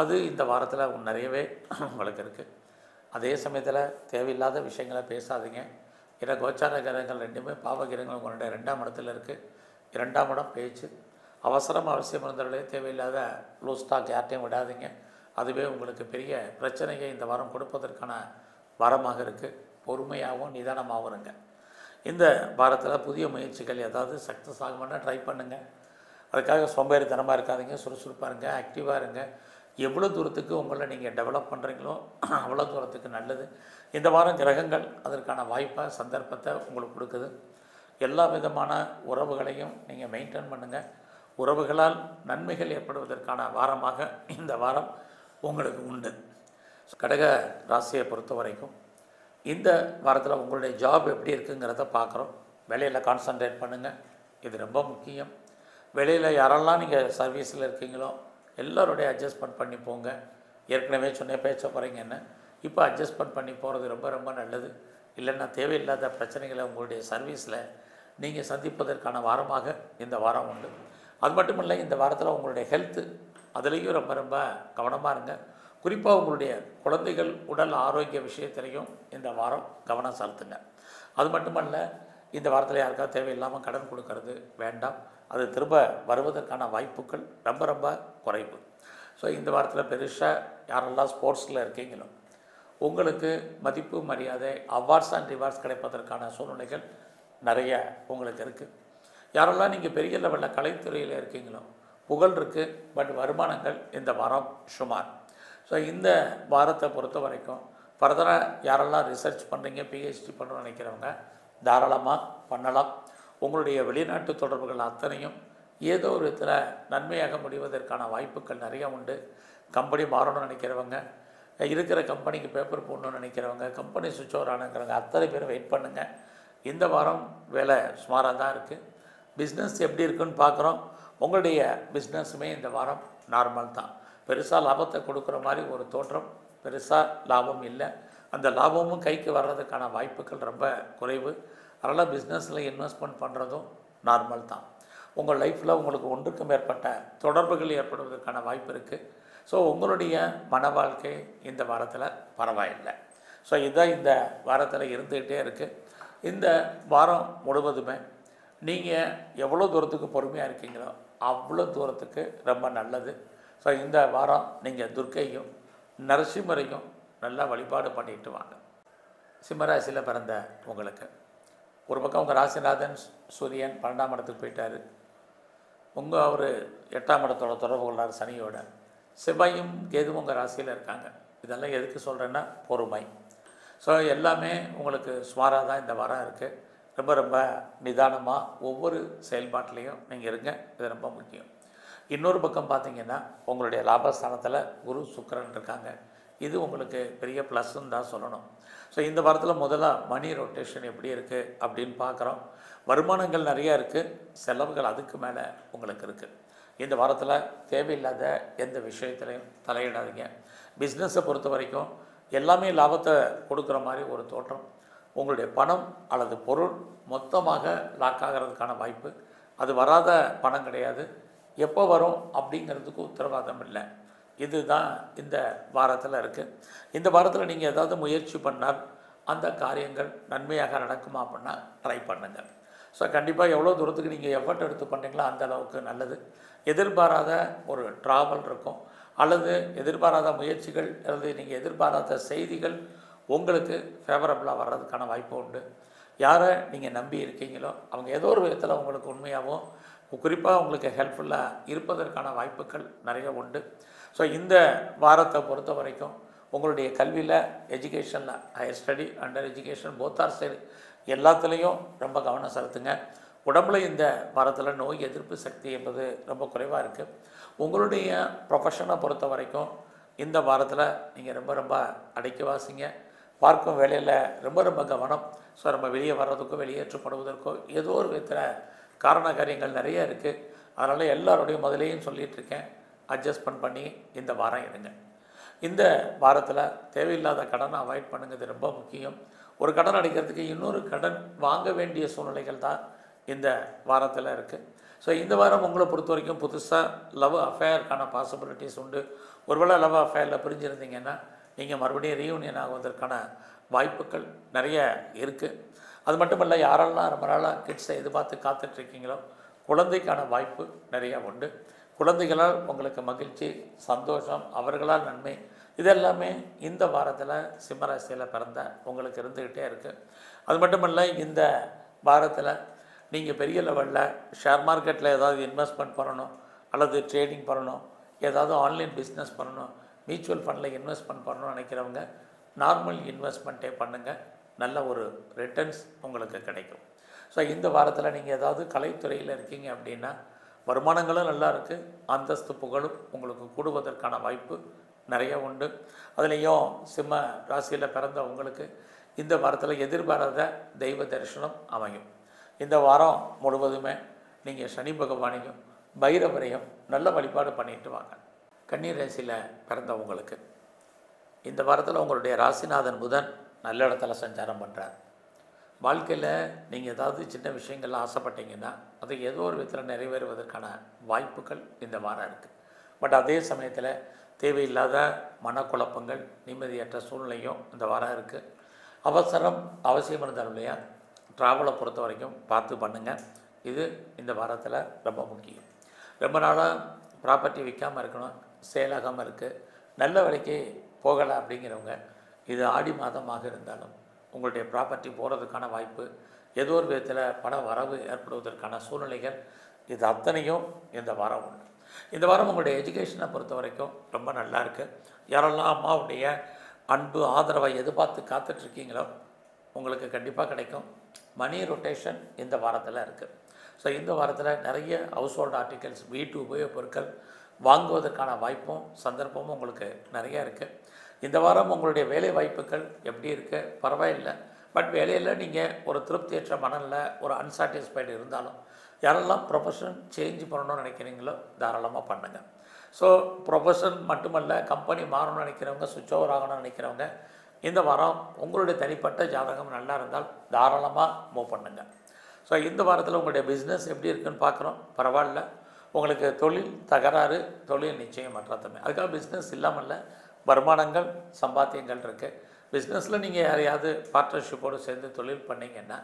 S1: அது இந்த வாரத்தில் நிறையவே உங்களுக்கு இருக்குது. அதே சமயத்தில் தேவையில்லாத விஷயங்களை பேசாதீங்க. ஏன்னா கோச்சார கிரகங்கள் 2மே பாவகிரகங்கள் உங்களுடைய 2ஆம் இடத்துல இருக்குது. 2ஆம் இடம் பேச்சு. அவசரம் அவசியம் இருந்தவர்களே தேவையில்லாத லூஸ் ஸ்டாக் யார்ட்டையும் விடாதீங்க. அதுவே உங்களுக்கு பெரிய பிரச்சனையை இந்த வாரம் கொடுப்பதற்கான வாரமாக இருக்குது. பொறுமையாகவும் நிதானமாகவும் இருங்க. இந்த வாரத்தில் புதிய முயற்சிகள் ஏதாவது சக்ஸஸ் ஆகும்னா ட்ரை பண்ணுங்கள். அதுக்காக சோம்பேறித்தனமாக இருக்காதீங்க, சுறுசுறுப்பாக இருங்க, ஆக்டிவாக இருங்க. எவ்வளோ தூரத்துக்கு உங்களை நீங்கள் டெவலப் பண்ணுறீங்களோ அவ்வளோ தூரத்துக்கு நல்லது. இந்த வாரம் கிரகங்கள் அதற்கான வாய்ப்பை சந்தர்ப்பத்தை உங்களுக்கு கொடுக்குது. எல்லா விதமான உறவுகளையும் நீங்கள் மெயின்டைன் பண்ணுங்கள். உறவுகளால் நன்மைகள் ஏற்படுவதற்கான வாரமாக இந்த வாரம் உங்களுக்கு உண்டு. கடக ராசியை பொறுத்த வரைக்கும் இந்த வாரத்தில் உங்களுடைய ஜாப் எப்படி இருக்குங்கிறத பார்க்குறோம். வேலையில் கான்சன்ட்ரேட் பண்ணுங்கள், இது ரொம்ப முக்கியம். வெளியில் யாரெல்லாம் நீங்கள் சர்வீஸில் இருக்கீங்களோ எல்லோருடைய அட்ஜஸ்ட்மெண்ட் பண்ணி போங்க. ஏற்கனவே சொன்ன பேச்ச போகிறீங்கன்னு இப்போ அட்ஜஸ்ட்மெண்ட் பண்ணி போகிறது ரொம்ப ரொம்ப நல்லது. இல்லைன்னா தேவையில்லாத பிரச்சனைகளை உங்களுடைய சர்வீஸில் நீங்கள் சந்திப்பதற்கான வாரமாக இந்த வாரம் உண்டு. அது மட்டும் இல்லை, இந்த வாரத்தில் உங்களுடைய ஹெல்த்து அதுலேயும் ரொம்ப ரொம்ப கவனமாக இருங்க. குறிப்பாக உங்களுடைய குழந்தைகள் உடல் ஆரோக்கிய விஷயத்திலையும் இந்த வாரம் கவனம் செலுத்துங்க. அது மட்டுமல்ல, இந்த வாரத்தில் யாருக்காவது தேவையில்லாமல் கடன் கொடுக்கறது வேண்டாம். அது திரும்ப வருவதற்கான வாய்ப்புகள் ரொம்ப ரொம்ப குறைவு. ஸோ இந்த வாரத்தில் பெருசாக யாரெல்லாம் ஸ்போர்ட்ஸில் இருக்கீங்களோ உங்களுக்கு மதிப்பு மரியாதை அவார்ட்ஸ் அண்ட் ரிவார்ட்ஸ் கிடைப்பதற்கான சூழ்நிலைகள் நிறைய உங்களுக்கு இருக்குது. யாரெல்லாம் நீங்கள் பெரிய லெவலில் கலைத்துறையில் இருக்கீங்களோ புகழ் இருக்குது, பட் வருமானங்கள் இந்த வாரம் சுமார். ஸோ இந்த வாரத்தை பொறுத்த வரைக்கும் ஃபர்தராக யாரெல்லாம் ரிசர்ச் பண்ணுறீங்க, பிஹெச்டி பண்ணுறோன்னு நினைக்கிறவங்க தாராளமாக பண்ணலாம். உங்களுடைய வெளிநாட்டு தொடர்புகள் அத்தனையும் ஏதோ ஒரு விதத்தில் நன்மையாக முடிவதற்கான வாய்ப்புகள் நிறையா உண்டு. கம்பெனி மாறணும்னு நினைக்கிறவங்க, இருக்கிற கம்பெனிக்கு பேப்பர் போடணும்னு நினைக்கிறவங்க, கம்பெனி சுவிட்ச் ஓவர் ஆனுங்கிறவங்க அத்தனை பேரும் வெயிட் பண்ணுங்கள். இந்த வாரம் வேலை சுமாராக தான் இருக்குது. பிஸ்னஸ் எப்படி இருக்குன்னு பார்க்குறோம். உங்களுடைய பிஸ்னஸுமே இந்த வாரம் நார்மல் தான். பெருசாக லாபத்தை கொடுக்குற மாதிரி ஒரு தோற்றம், பெருசாக லாபம் இல்லை. அந்த லாபமும் கைக்கு வர்றதுக்கான வாய்ப்புகள் ரொம்ப குறைவு. அதனால் பிஸ்னஸில் இன்வெஸ்ட்மெண்ட் பண்ணுறதும் நார்மல் தான். உங்கள் லைஃப்பில் உங்களுக்கு ஒன்றுக்கு மேற்பட்ட தொடர்புகள் ஏற்படுவதற்கான வாய்ப்பு இருக்குது. ஸோ உங்களுடைய மன வாழ்க்கை இந்த வாரத்தில் பரவாயில்லை. ஸோ இதுதான் இந்த வாரத்தில் இருந்துக்கிட்டே இருக்குது. இந்த வாரம் முழுவதுமே நீங்கள் எவ்வளோ தூரத்துக்கு பொறுமையாக இருக்கீங்களோ அவ்வளோ தூரத்துக்கு ரொம்ப நல்லது. ஸோ இந்த வாரம் நீங்கள் துர்க்கையும் நரசிம்மரையும் நல்லா வழிபாடு பண்ணிட்டு வாங்க. சிம்மராசியில் பிறந்த உங்களுக்கு ஒரு பக்கம் உங்கள் ராசிநாதன் சூரியன் 12ஆம் இடத்துக்கு போயிட்டார். அவர் 8ஆம் இடத்தோட தொடர்பு கொள்ளார் சனியோட. செவ்வாயும் கேதுவும் உங்கள் ராசியில் இருக்காங்க. இதெல்லாம் எதுக்கு சொல்கிறேன்னா பொறுமை. ஸோ எல்லாமே உங்களுக்கு சுமாராக தான் இந்த வாரம் இருக்குது. ரொம்ப ரொம்ப நிதானமாக ஒவ்வொரு செயல்பாட்டிலையும் நீங்கள் இருங்க. இது ரொம்ப முக்கியம். இன்னொரு பக்கம் பார்த்திங்கன்னா உங்களுடைய லாபஸ்தானத்தில் குரு சுக்கிரன் இருக்காங்க. இது உங்களுக்கு பெரிய ப்ளஸ்ன்னு தான் சொல்லணும். ஸோ இந்த வாரத்தில் முதலாக மணி ரொட்டேஷன் எப்படி இருக்குது அப்படின்னு பார்க்குறோம். வருமானங்கள் நிறையா இருக்குது, செலவுகள் அதுக்கு மேலே உங்களுக்கு இருக்குது. இந்த வாரத்தில் தேவையில்லாத எந்த விஷயத்துலையும் தலையிடாதீங்க. பிஸ்னஸை பொறுத்த வரைக்கும் எல்லாமே லாபத்தை கொடுக்குற மாதிரி ஒரு தோற்றம். உங்களுடைய பணம் அல்லது பொருள் மொத்தமாக லாக் ஆகிறதுக்கான வாய்ப்பு. அது வராத பணம் கிடையாது, எப்போ வரும் அப்படிங்கிறதுக்கு உத்தரவாதம் இல்லை. இதுதான் இந்த வாரத்தில் இருக்குது. இந்த வாரத்தில் நீங்கள் ஏதாவது முயற்சி பண்ணால் அந்த காரியங்கள் நன்மையாக நடக்குமா அப்படின்னா ட்ரை பண்ணுங்கள். ஸோ கண்டிப்பாக எவ்வளோ தூரத்துக்கு நீங்கள் எஃபர்ட் எடுத்து பண்ணுறீங்களோ அந்த அளவுக்கு நல்லது. எதிர்பாராத ஒரு ட்ராவல் இருக்கும், அல்லது எதிர்பாராத முயற்சிகள் அல்லது நீங்கள் எதிர்பாராத செய்திகள் உங்களுக்கு ஃபேவரபுளாக வர்றதுக்கான வாய்ப்பு உண்டு. யாரை நீங்கள் நம்பி இருக்கீங்களோ அவங்க ஏதோ ஒரு விதத்தில் உங்களுக்கு உண்மையாகவும் குறிப்பாக உங்களுக்கு ஹெல்ப்ஃபுல்லாக இருப்பதற்கான வாய்ப்புகள் நிறைய உண்டு. ஸோ இந்த வாரத்தை பொறுத்த வரைக்கும் உங்களுடைய கல்வியில், எஜுகேஷனில், higher study, under education, both our side எல்லாத்துலேயும் ரொம்ப கவனம் செலுத்துங்க. உடம்புல இந்த வாரத்தில் நோய் எதிர்ப்பு சக்தி என்பது ரொம்ப குறைவாக இருக்குது. உங்களுடைய ப்ரொஃபஷனை பொறுத்த வரைக்கும் இந்த வாரத்தில் நீங்கள் ரொம்ப ரொம்ப அடக்கி வாசிங்க. பார்க்கும் வேலையில் ரொம்ப ரொம்ப கவனம். ஸோ நம்ம வெளியே வர்றதுக்கோ வெளியேற்றப்படுவதற்கோ ஏதோ ஒரு விதத்தில் காரண காரியங்கள் நிறைய இருக்குது. அதனால் எல்லாருடைய முதலையும் சொல்லிகிட்ருக்கேன், அட்ஜஸ்ட்மெண்ட் பண்ணி இந்த வாரம் இருங்க. இந்த வாரத்தில் தேவையில்லாத கடனை அவாய்ட் பண்ணுங்கள். இது ரொம்ப முக்கியம். ஒரு கடன் அடைக்கிறதுக்கு இன்னொரு கடன் வாங்க வேண்டிய சூழ்நிலைகள் தான் இந்த வாரத்தில் இருக்குது. ஸோ இந்த வாரம் உங்களை பொறுத்த வரைக்கும் புதுசாக லவ் அஃபேருக்கான பாசிபிலிட்டிஸ் உண்டு. ஒருவேளை லவ் அஃபேரில் பிரிஞ்சிருந்தீங்கன்னா நீங்கள் மறுபடியும் ரீயூனியன் ஆகுவதற்கான வாய்ப்புகள் நிறைய இருக்குது. அது மட்டும் இல்லை, யாரெல்லாம் ரொம்ப நாளாக கிட்ஸை எதிர்பார்த்து காத்துட்ருக்கீங்களோ குழந்தைக்கான வாய்ப்பு நிறையா உண்டு. குழந்தைகளால் உங்களுக்கு மகிழ்ச்சி, சந்தோஷம், அவர்களால் நன்மை, இதெல்லாமே இந்த வாரத்தில் சிம்மராசியில் பிறந்த உங்களுக்கு இருந்துக்கிட்டே இருக்குது. அது மட்டும் இல்லை, இந்த வாரத்தில் நீங்கள் பெரிய லெவலில் ஷேர் மார்க்கெட்டில் ஏதாவது இன்வெஸ்ட்மெண்ட் பண்ணணும், அல்லது ட்ரேடிங் பண்ணணும், ஏதாவது ஆன்லைன் பிஸ்னஸ் பண்ணணும், மியூச்சுவல் ஃபண்டில் இன்வெஸ்ட்மெண்ட் பண்ணணும்னு நினைக்கிறவங்க நார்மல் இன்வெஸ்ட்மெண்ட்டே பண்ணுங்கள். நல்ல ஒரு ரிட்டர்ன்ஸ் உங்களுக்கு கிடைக்கும். ஸோ இந்த வாரத்தில் நீங்கள் ஏதாவது கலைத்துறையில் இருக்கீங்க அப்படின்னா வருமானங்களும் நல்லா இருக்குது, அந்தஸ்து புகழும் உங்களுக்கு கூடுவதற்கான வாய்ப்பு நிறைய உண்டு. அதுலேயும் சிம்ம ராசியில் பிறந்த உங்களுக்கு இந்த வாரத்தில் எதிர்பாராத தெய்வ தரிசனம் அமையும். இந்த வாரம் முழுவதுமே நீங்கள் சனி பகவானையும் பைரவரையும் நல்ல வழிபாடு பண்ணிட்டு வாங்க. கன்னி ராசியில் பிறந்த உங்களுக்கு இந்த வாரத்தில் உங்களுடைய ராசிநாதன் புதன் நல்ல இடத்துல சஞ்சாரம் பண்ணுறார். வாழ்க்கையில் நீங்கள் ஏதாவது சின்ன விஷயங்கள்லாம் ஆசைப்பட்டீங்கன்னா அது ஏதோ ஒரு விதத்தில் நிறைவேறுவதற்கான வாய்ப்புகள் இந்த வாரம் இருக்குது. பட் அதே சமயத்தில் தேவையில்லாத மனக்குழப்பங்கள், நிம்மதியற்ற சூழ்நிலையும் இந்த வாரம் இருக்குது. அவசரம் அவசியம் இருந்தாலும் இல்லையா, ட்ராவலை பொறுத்த வரைக்கும் பார்த்து பண்ணுங்கள். இது இந்த வாரத்தில் ரொம்ப முக்கியம். ரொம்ப நாளாக ப்ராப்பர்ட்டி விற்காமல் இருக்கணும், சேலாகாமல் இருக்குது, நல்ல விலைக்கு போகலை அப்படிங்கிறவங்க இது ஆடி மாதமாக இருந்தாலும் உங்களுடைய ப்ராப்பர்ட்டி போகிறதுக்கான வாய்ப்பு, ஏதோ ஒரு விதத்தில் பண வரவு ஏற்படுவதற்கான சூழ்நிலைகள், இது அத்தனையும் இந்த வாரம் உண்டு. இந்த வாரம் உங்களுடைய எஜுகேஷனை பொறுத்த வரைக்கும் ரொம்ப நல்லா இருக்குது. யாரெல்லாம் அம்மாவுடைய அன்பு ஆதரவை எதிர்பார்த்து காத்துட்ருக்கீங்களோ உங்களுக்கு கண்டிப்பாக கிடைக்கும். மணி ரொட்டேஷன் இந்த வாரத்தில் இருக்குது. ஸோ இந்த வாரத்தில் நிறைய ஹவுஸ் ஹோல்ட் ஆர்டிகல்ஸ், வீட்டு உபயோகப் பொருட்கள் வாங்குவதற்கான வாய்ப்பும் சந்தர்ப்பமும் உங்களுக்கு நிறையா இருக்குது. இந்த வாரம் உங்களுடைய வேலை வாய்ப்புகள் எப்படி இருக்குது? பரவாயில்லை. பட் வேலையில் நீங்கள் ஒரு திருப்தியற்ற மனநிலை, ஒரு அன்சாட்டிஸ்ஃபைடு இருந்தாலும் யாரெல்லாம் ப்ரொஃபஷன் சேஞ்ச் பண்ணணும்னு நினைக்கிறீங்களோ தாராளமாக பண்ணுங்கள். ஸோ ப்ரொஃபஷன் மட்டுமல்ல, கம்பெனி மாறணும்னு நினைக்கிறவங்க, சுவிட்ச் ஓவர் ஆகணும்னு நினைக்கிறவங்க இந்த வாரம் உங்களுடைய தனிப்பட்ட ஜாதகம் நல்லா இருந்தால் தாராளமாக மூவ் பண்ணுங்கள். ஸோ இந்த வாரத்தில் உங்களுடைய பிஸ்னஸ் எப்படி இருக்குதுன்னு பார்க்குறோம். பரவாயில்ல. உங்களுக்கு தொழில் தகராறு, தொழில் நிச்சயமற்ற தன்மை. அதுக்காக பிஸ்னஸ் இல்லாமல் இல்லை, வருமானங்கள் சம்பாத்தியங்கள் இருக்குது. பிஸ்னஸில் நீங்கள் யாரையாவது பார்ட்னர்ஷிப்போடு சேர்ந்து தொழில் பண்ணிங்கன்னா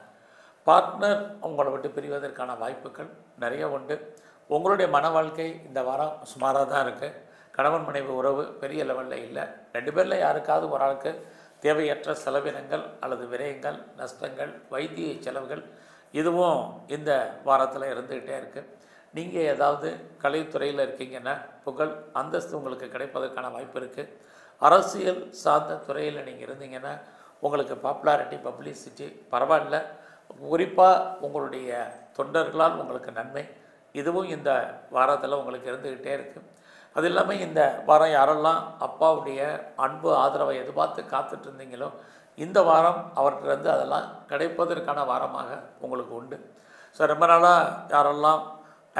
S1: பார்ட்னர் உங்களை விட்டு பிரிவதற்கான வாய்ப்புகள் நிறைய உண்டு. உங்களுடைய மன வாழ்க்கை இந்த வாரம் சுமாராக தான் இருக்குது. கணவன் மனைவி உறவு பெரிய லெவலில் இல்லை. 2 பேரில் யாருக்காவது ஒரு ஆளுக்கு தேவையற்ற செலவினங்கள் அல்லது விரயங்கள், நஷ்டங்கள், வைத்திய செலவுகள் இதுவும் இந்த வாரத்தில் இருந்துக்கிட்டே இருக்குது. நீங்கள் ஏதாவது கலைத்துறையில் இருக்கீங்கன்னா புகழ், அந்தஸ்து உங்களுக்கு கிடைப்பதற்கான வாய்ப்பு இருக்குது. அரசியல் சார்ந்த துறையில் நீங்கள் இருந்தீங்கன்னா உங்களுக்கு பாப்புலாரிட்டி, பப்ளிசிட்டி பரவாயில்ல. குறிப்பாக உங்களுடைய தொண்டர்களால் உங்களுக்கு நன்மை இதுவும் இந்த வாரத்தில் உங்களுக்கு இருந்துக்கிட்டே இருக்குது. அது இல்லாமல் இந்த வாரம் யாரெல்லாம் அப்பாவுடைய அன்பு ஆதரவை எதிர்பார்த்து காத்துட்டு இருந்தீங்களோ இந்த வாரம் அவர்கிட்ட அதெல்லாம் கிடைப்பதற்கான வாரமாக உங்களுக்கு உண்டு. ஸோ ரொம்ப நாளாக யாரெல்லாம்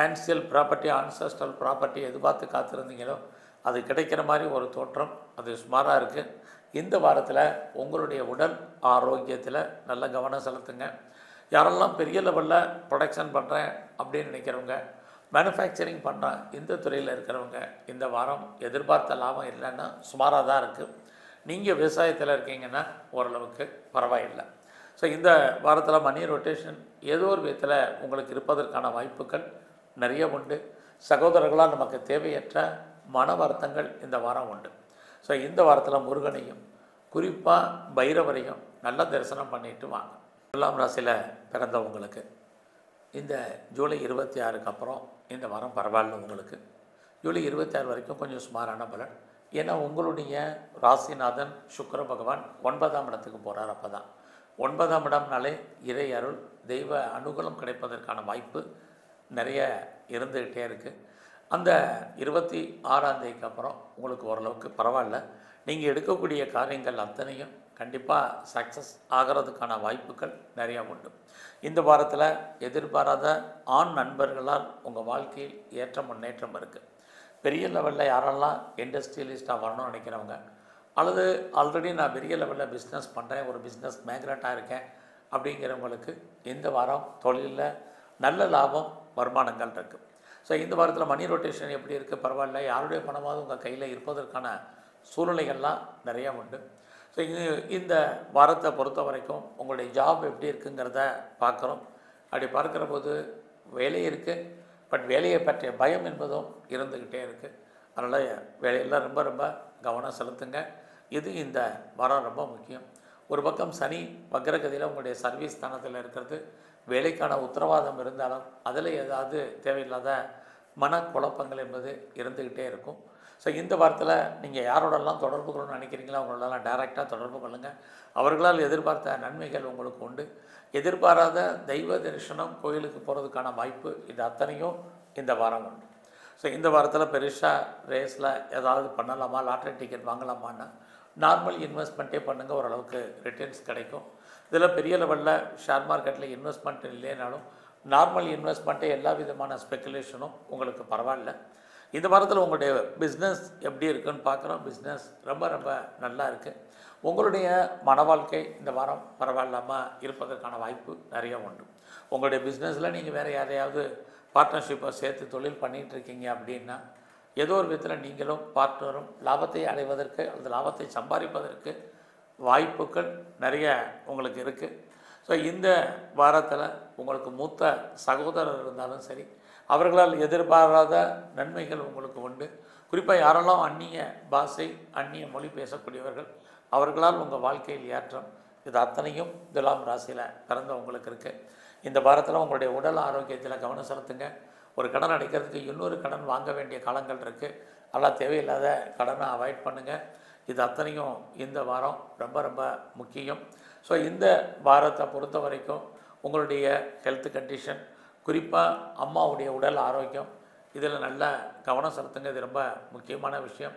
S1: ஆன்சியல் ப்ராப்பர்ட்டி, ஆன்சஸ்ட்ரல் ப்ராப்பர்ட்டி எதிர்பார்த்து காத்திருந்தீங்களோ அது கிடைக்கிற மாதிரி ஒரு தோற்றம் அது சுமாராக இருக்குது. இந்த வாரத்தில் உங்களுடைய உடல் ஆரோக்கியத்தில் நல்ல கவனம் செலுத்துங்க. யாரெல்லாம் பெரிய லெவலில் ப்ரொடக்ஷன் பண்ணுறேன் அப்படின்னு நினைக்கிறவங்க, மேனுஃபேக்சரிங் பண்ணுற இந்த துறையில் இருக்கிறவங்க இந்த வாரம் எதிர்பார்த்த லாபம் இல்லைன்னா சுமாராக தான் இருக்குது. நீங்கள் விவசாயத்தில் இருக்கீங்கன்னா ஓரளவுக்கு பரவாயில்லை. ஸோ இந்த வாரத்தில் மணி ரொட்டேஷன் ஏதோ ஒரு விதத்தில் உங்களுக்கு இருப்பதற்கான வாய்ப்புகள் நிறைய உண்டு. சகோதரர்களால் நமக்கு தேவையற்ற மன வருத்தங்கள் இந்த வாரம் உண்டு. ஸோ இந்த வாரத்தில் முருகனையும் குறிப்பாக பைரவரையும் நல்ல தரிசனம் பண்ணிட்டு வாங்க. 1ஆம் ராசியில் பிறந்தவங்களுக்கு இந்த ஜூலை 26க்கு அப்புறம் இந்த வாரம் பரவாயில்ல. உங்களுக்கு ஜூலை 26 வரைக்கும் கொஞ்சம் சுமாரான பலன். ஏன்னா உங்களுடைய ராசிநாதன் சுக்கிர பகவான் 9ஆம் இடத்துக்கு போகிறார். அப்போ தான் 9ஆம் இடம்னாலே இறை அருள், தெய்வ அனுகூலம் கிடைப்பதற்கான வாய்ப்பு நிறைய இருந்துக்கிட்டே இருக்குது. அந்த 26ஆம் தேதிக்கு அப்புறம் உங்களுக்கு ஓரளவுக்கு பரவாயில்ல. நீங்கள் எடுக்கக்கூடிய காரியங்கள் அத்தனையும் கண்டிப்பாக சக்ஸஸ் ஆகிறதுக்கான வாய்ப்புகள் நிறையா உண்டு. இந்த வாரத்தில் எதிர்பாராத ஆண் நண்பர்களால் உங்கள் வாழ்க்கையில் ஏற்ற முன்னேற்றம் இருக்குது. பெரிய லெவலில் யாரெல்லாம் இண்டஸ்ட்ரியலிஸ்ட்டாக வரணும்னு நினைக்கிறவங்க, அல்லது ஆல்ரெடி நான் பெரிய லெவலில் பிஸ்னஸ் பண்ணுறேன், ஒரு பிஸ்னஸ் மேக்னட்டாக இருக்கேன் அப்படிங்கிறவங்களுக்கு இந்த வாரம் தொழிலில் நல்ல லாபம், வருமானங்கள் இருக்குது. ஸோ இந்த வாரத்தில் மணி ரொட்டேஷன் எப்படி இருக்குது, பரவாயில்ல. யாருடைய பணமாவது உங்கள் கையில் இருப்பதற்கான சூழ்நிலைகள்லாம் நிறையா உண்டு. ஸோ இந்த வாரத்தை பொறுத்த வரைக்கும் உங்களுடைய ஜாப் எப்படி இருக்குங்கிறத பார்க்குறோம். அப்படி பார்க்குற போது வேலை இருக்குது, பட் வேலையை பற்றிய பயம் என்பதும் இருந்துக்கிட்டே இருக்குது. அதனால் வேலையெல்லாம் ரொம்ப ரொம்ப கவனம் செலுத்துங்க. இது இந்த வாரம் ரொம்ப முக்கியம். ஒரு பக்கம் சனி வக்ரகதியில் உங்களுடைய சர்வீஸ் ஸ்தானத்தில் இருக்கிறது, வேலைக்கான உத்தரவாதம் இருந்தாலும் அதில் ஏதாவது தேவையில்லாத மனக்குழப்பங்கள் என்பது இருந்துக்கிட்டே இருக்கும். ஸோ இந்த வாரத்தில் நீங்கள் யாரோடலாம் தொடர்பு கொள்ளணும்னு நினைக்கிறீங்களோ அவங்களெல்லாம் டைரெக்டாக தொடர்பு கொள்ளுங்கள். அவர்களால் எதிர்பார்த்த நன்மைகள் உங்களுக்கு உண்டு. எதிர்பாராத தெய்வ தரிசனம், கோயிலுக்கு போகிறதுக்கான வாய்ப்பு இது அத்தனையும் இந்த வாரம் உண்டு. ஸோ இந்த வாரத்தில் பெருசாக ரேஸில் ஏதாவது பண்ணலாமா, லாட்ரி டிக்கெட் வாங்கலாமான்னா நார்மல் இன்வெஸ்ட்மெண்ட்டே பண்ணுங்கள், ஓரளவுக்கு ரிட்டர்ன்ஸ் கிடைக்கும். இதில் பெரிய லெவலில் ஷேர் மார்க்கெட்டில் இன்வெஸ்ட்மெண்ட் இல்லைனாலும் நார்மல் இன்வெஸ்ட்மெண்ட்டே எல்லா விதமான ஸ்பெக்குலேஷனும் உங்களுக்கு பரவாயில்ல. இந்த வாரத்தில் உங்களுடைய பிஸ்னஸ் எப்படி இருக்குன்னு பார்க்குறோம். பிஸ்னஸ் ரொம்ப ரொம்ப நல்லா இருக்குது. உங்களுடைய மன வாழ்க்கை இந்த வாரம் பரவாயில்லாமல் இருப்பதற்கான வாய்ப்பு நிறைய உண்டு. உங்களுடைய பிஸ்னஸில் நீங்கள் வேறு யாரையாவது பார்ட்னர்ஷிப்பை சேர்த்து தொழில் பண்ணிகிட்ருக்கீங்க அப்படின்னா ஏதோ ஒரு விதத்தில் நீங்களும் பார்ட்னரும் லாபத்தை அடைவதற்கு அல்லது லாபத்தை சம்பாதிப்பதற்கு வாய்ப்புகள் நிறைய உங்களுக்கு இருக்குது. ஸோ இந்த வாரத்தில் உங்களுக்கு மூத்த சகோதரர் இருந்தாலும் சரி, அவர்களால் எதிர்பாராத நன்மைகள் உங்களுக்கு உண்டு. குறிப்பாக யாரெல்லாம் அந்நிய பாஷை, அந்நிய மொழி பேசக்கூடியவர்கள், அவர்களால் உங்கள் வாழ்க்கையில் ஏற்றம், இது அத்தனையும் துலாம் ராசியில் பிறந்தவங்களுக்கு இருக்குது. இந்த வாரத்தில் உங்களுடைய உடல் ஆரோக்கியத்தில் கவனம் செலுத்துங்க. ஒரு கடன் அடைக்கிறதுக்கு இன்னொரு கடன் வாங்க வேண்டிய காலங்கள் இருக்குது. அதெல்லாம் தேவையில்லாத கடனை அவாய்ட் பண்ணுங்கள். இது அத்தனையும் இந்த வாரம் ரொம்ப ரொம்ப முக்கியம். ஸோ இந்த வாரத்தை பொறுத்த வரைக்கும் உங்களுடைய ஹெல்த் கண்டிஷன், குறிப்பாக அம்மாவுடைய உடல் ஆரோக்கியம், இதில் நல்ல கவனம் செலுத்துங்க. இது ரொம்ப முக்கியமான விஷயம்.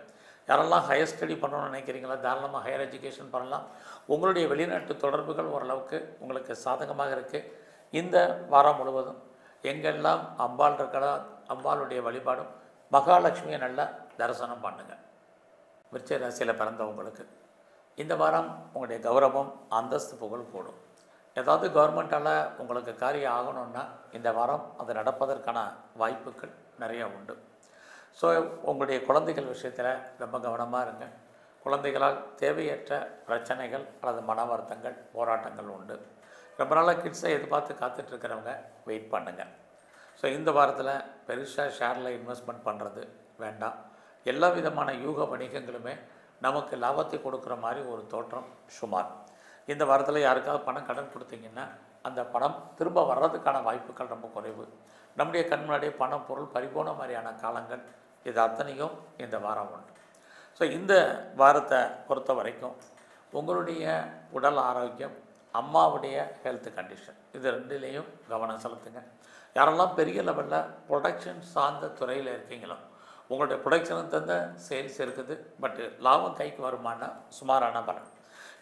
S1: யாரெல்லாம் ஹையர் ஸ்டடி பண்ணணும்னு நினைக்கிறீங்களா, தாராளமாக ஹையர் எஜுகேஷன் பண்ணலாம். உங்களுடைய வெளிநாட்டு தொடர்புகள் ஓரளவுக்கு உங்களுக்கு சாதகமாக இருக்குது. இந்த வாரம் முழுவதும் எங்கெல்லாம் அம்பாள் இருக்கிறா, அம்பாளுடைய வழிபாடும், மகாலட்சுமியை நல்லா தரிசனம் பண்ணுங்கள். விருச்சிக ராசியில் பிறந்தவங்களுக்கு இந்த வாரம் உங்களுடைய கௌரவம், அந்தஸ்து, புகழ் கூடும். ஏதாவது கவர்மெண்ட்டால் உங்களுக்கு காரியம் ஆகணும்னா இந்த வாரம் அது நடப்பதற்கான வாய்ப்புகள் நிறையா உண்டு. ஸோ உங்களுடைய குழந்தைகள் விஷயத்தில் ரொம்ப கவனமாக இருங்க. குழந்தைகளால் தேவையற்ற பிரச்சனைகள் அல்லது மன வருத்தங்கள், போராட்டங்கள் உண்டு. ரொம்ப நாளாக கிட்ஸை எதிர்பார்த்து காத்துட்ருக்கிறவங்க வெயிட் பண்ணுங்கள். ஸோ இந்த வாரத்தில் பெருசாக ஷேரில் இன்வெஸ்ட்மெண்ட் பண்ணுறது வேண்டாம். எல்லா விதமான யூக வணிகங்களுமே நமக்கு லாபத்தை கொடுக்குற மாதிரி ஒரு தோற்றம் சுமார். இந்த வாரத்தில் யாருக்காவது பணம் கடன் கொடுத்தீங்கன்னா அந்த பணம் திரும்ப வர்றதுக்கான வாய்ப்புகள் ரொம்ப குறைவு. நம்முடைய கண் முன்னாடியே பணம், பொருள் பறிபோன மாதிரியான காலங்கள் இது அத்தனையும் இந்த வாரம் உண்டு. ஸோ இந்த வாரத்தை பொறுத்த வரைக்கும் உங்களுடைய உடல் ஆரோக்கியம், அம்மாவுடைய ஹெல்த் கண்டிஷன், இது ரெண்டுலேயும் கவனம் செலுத்துங்க. யாரெல்லாம் பெரிய லெவலில் ப்ரொடக்ஷன் சார்ந்த துறையில் இருக்கீங்களோ, உங்களுடைய ப்ரொடக்ஷனுக்கு தந்த சேல்ஸ் இருக்குது, பட்டு லாபம் கைக்கு வருமானா சுமாரான பலன்.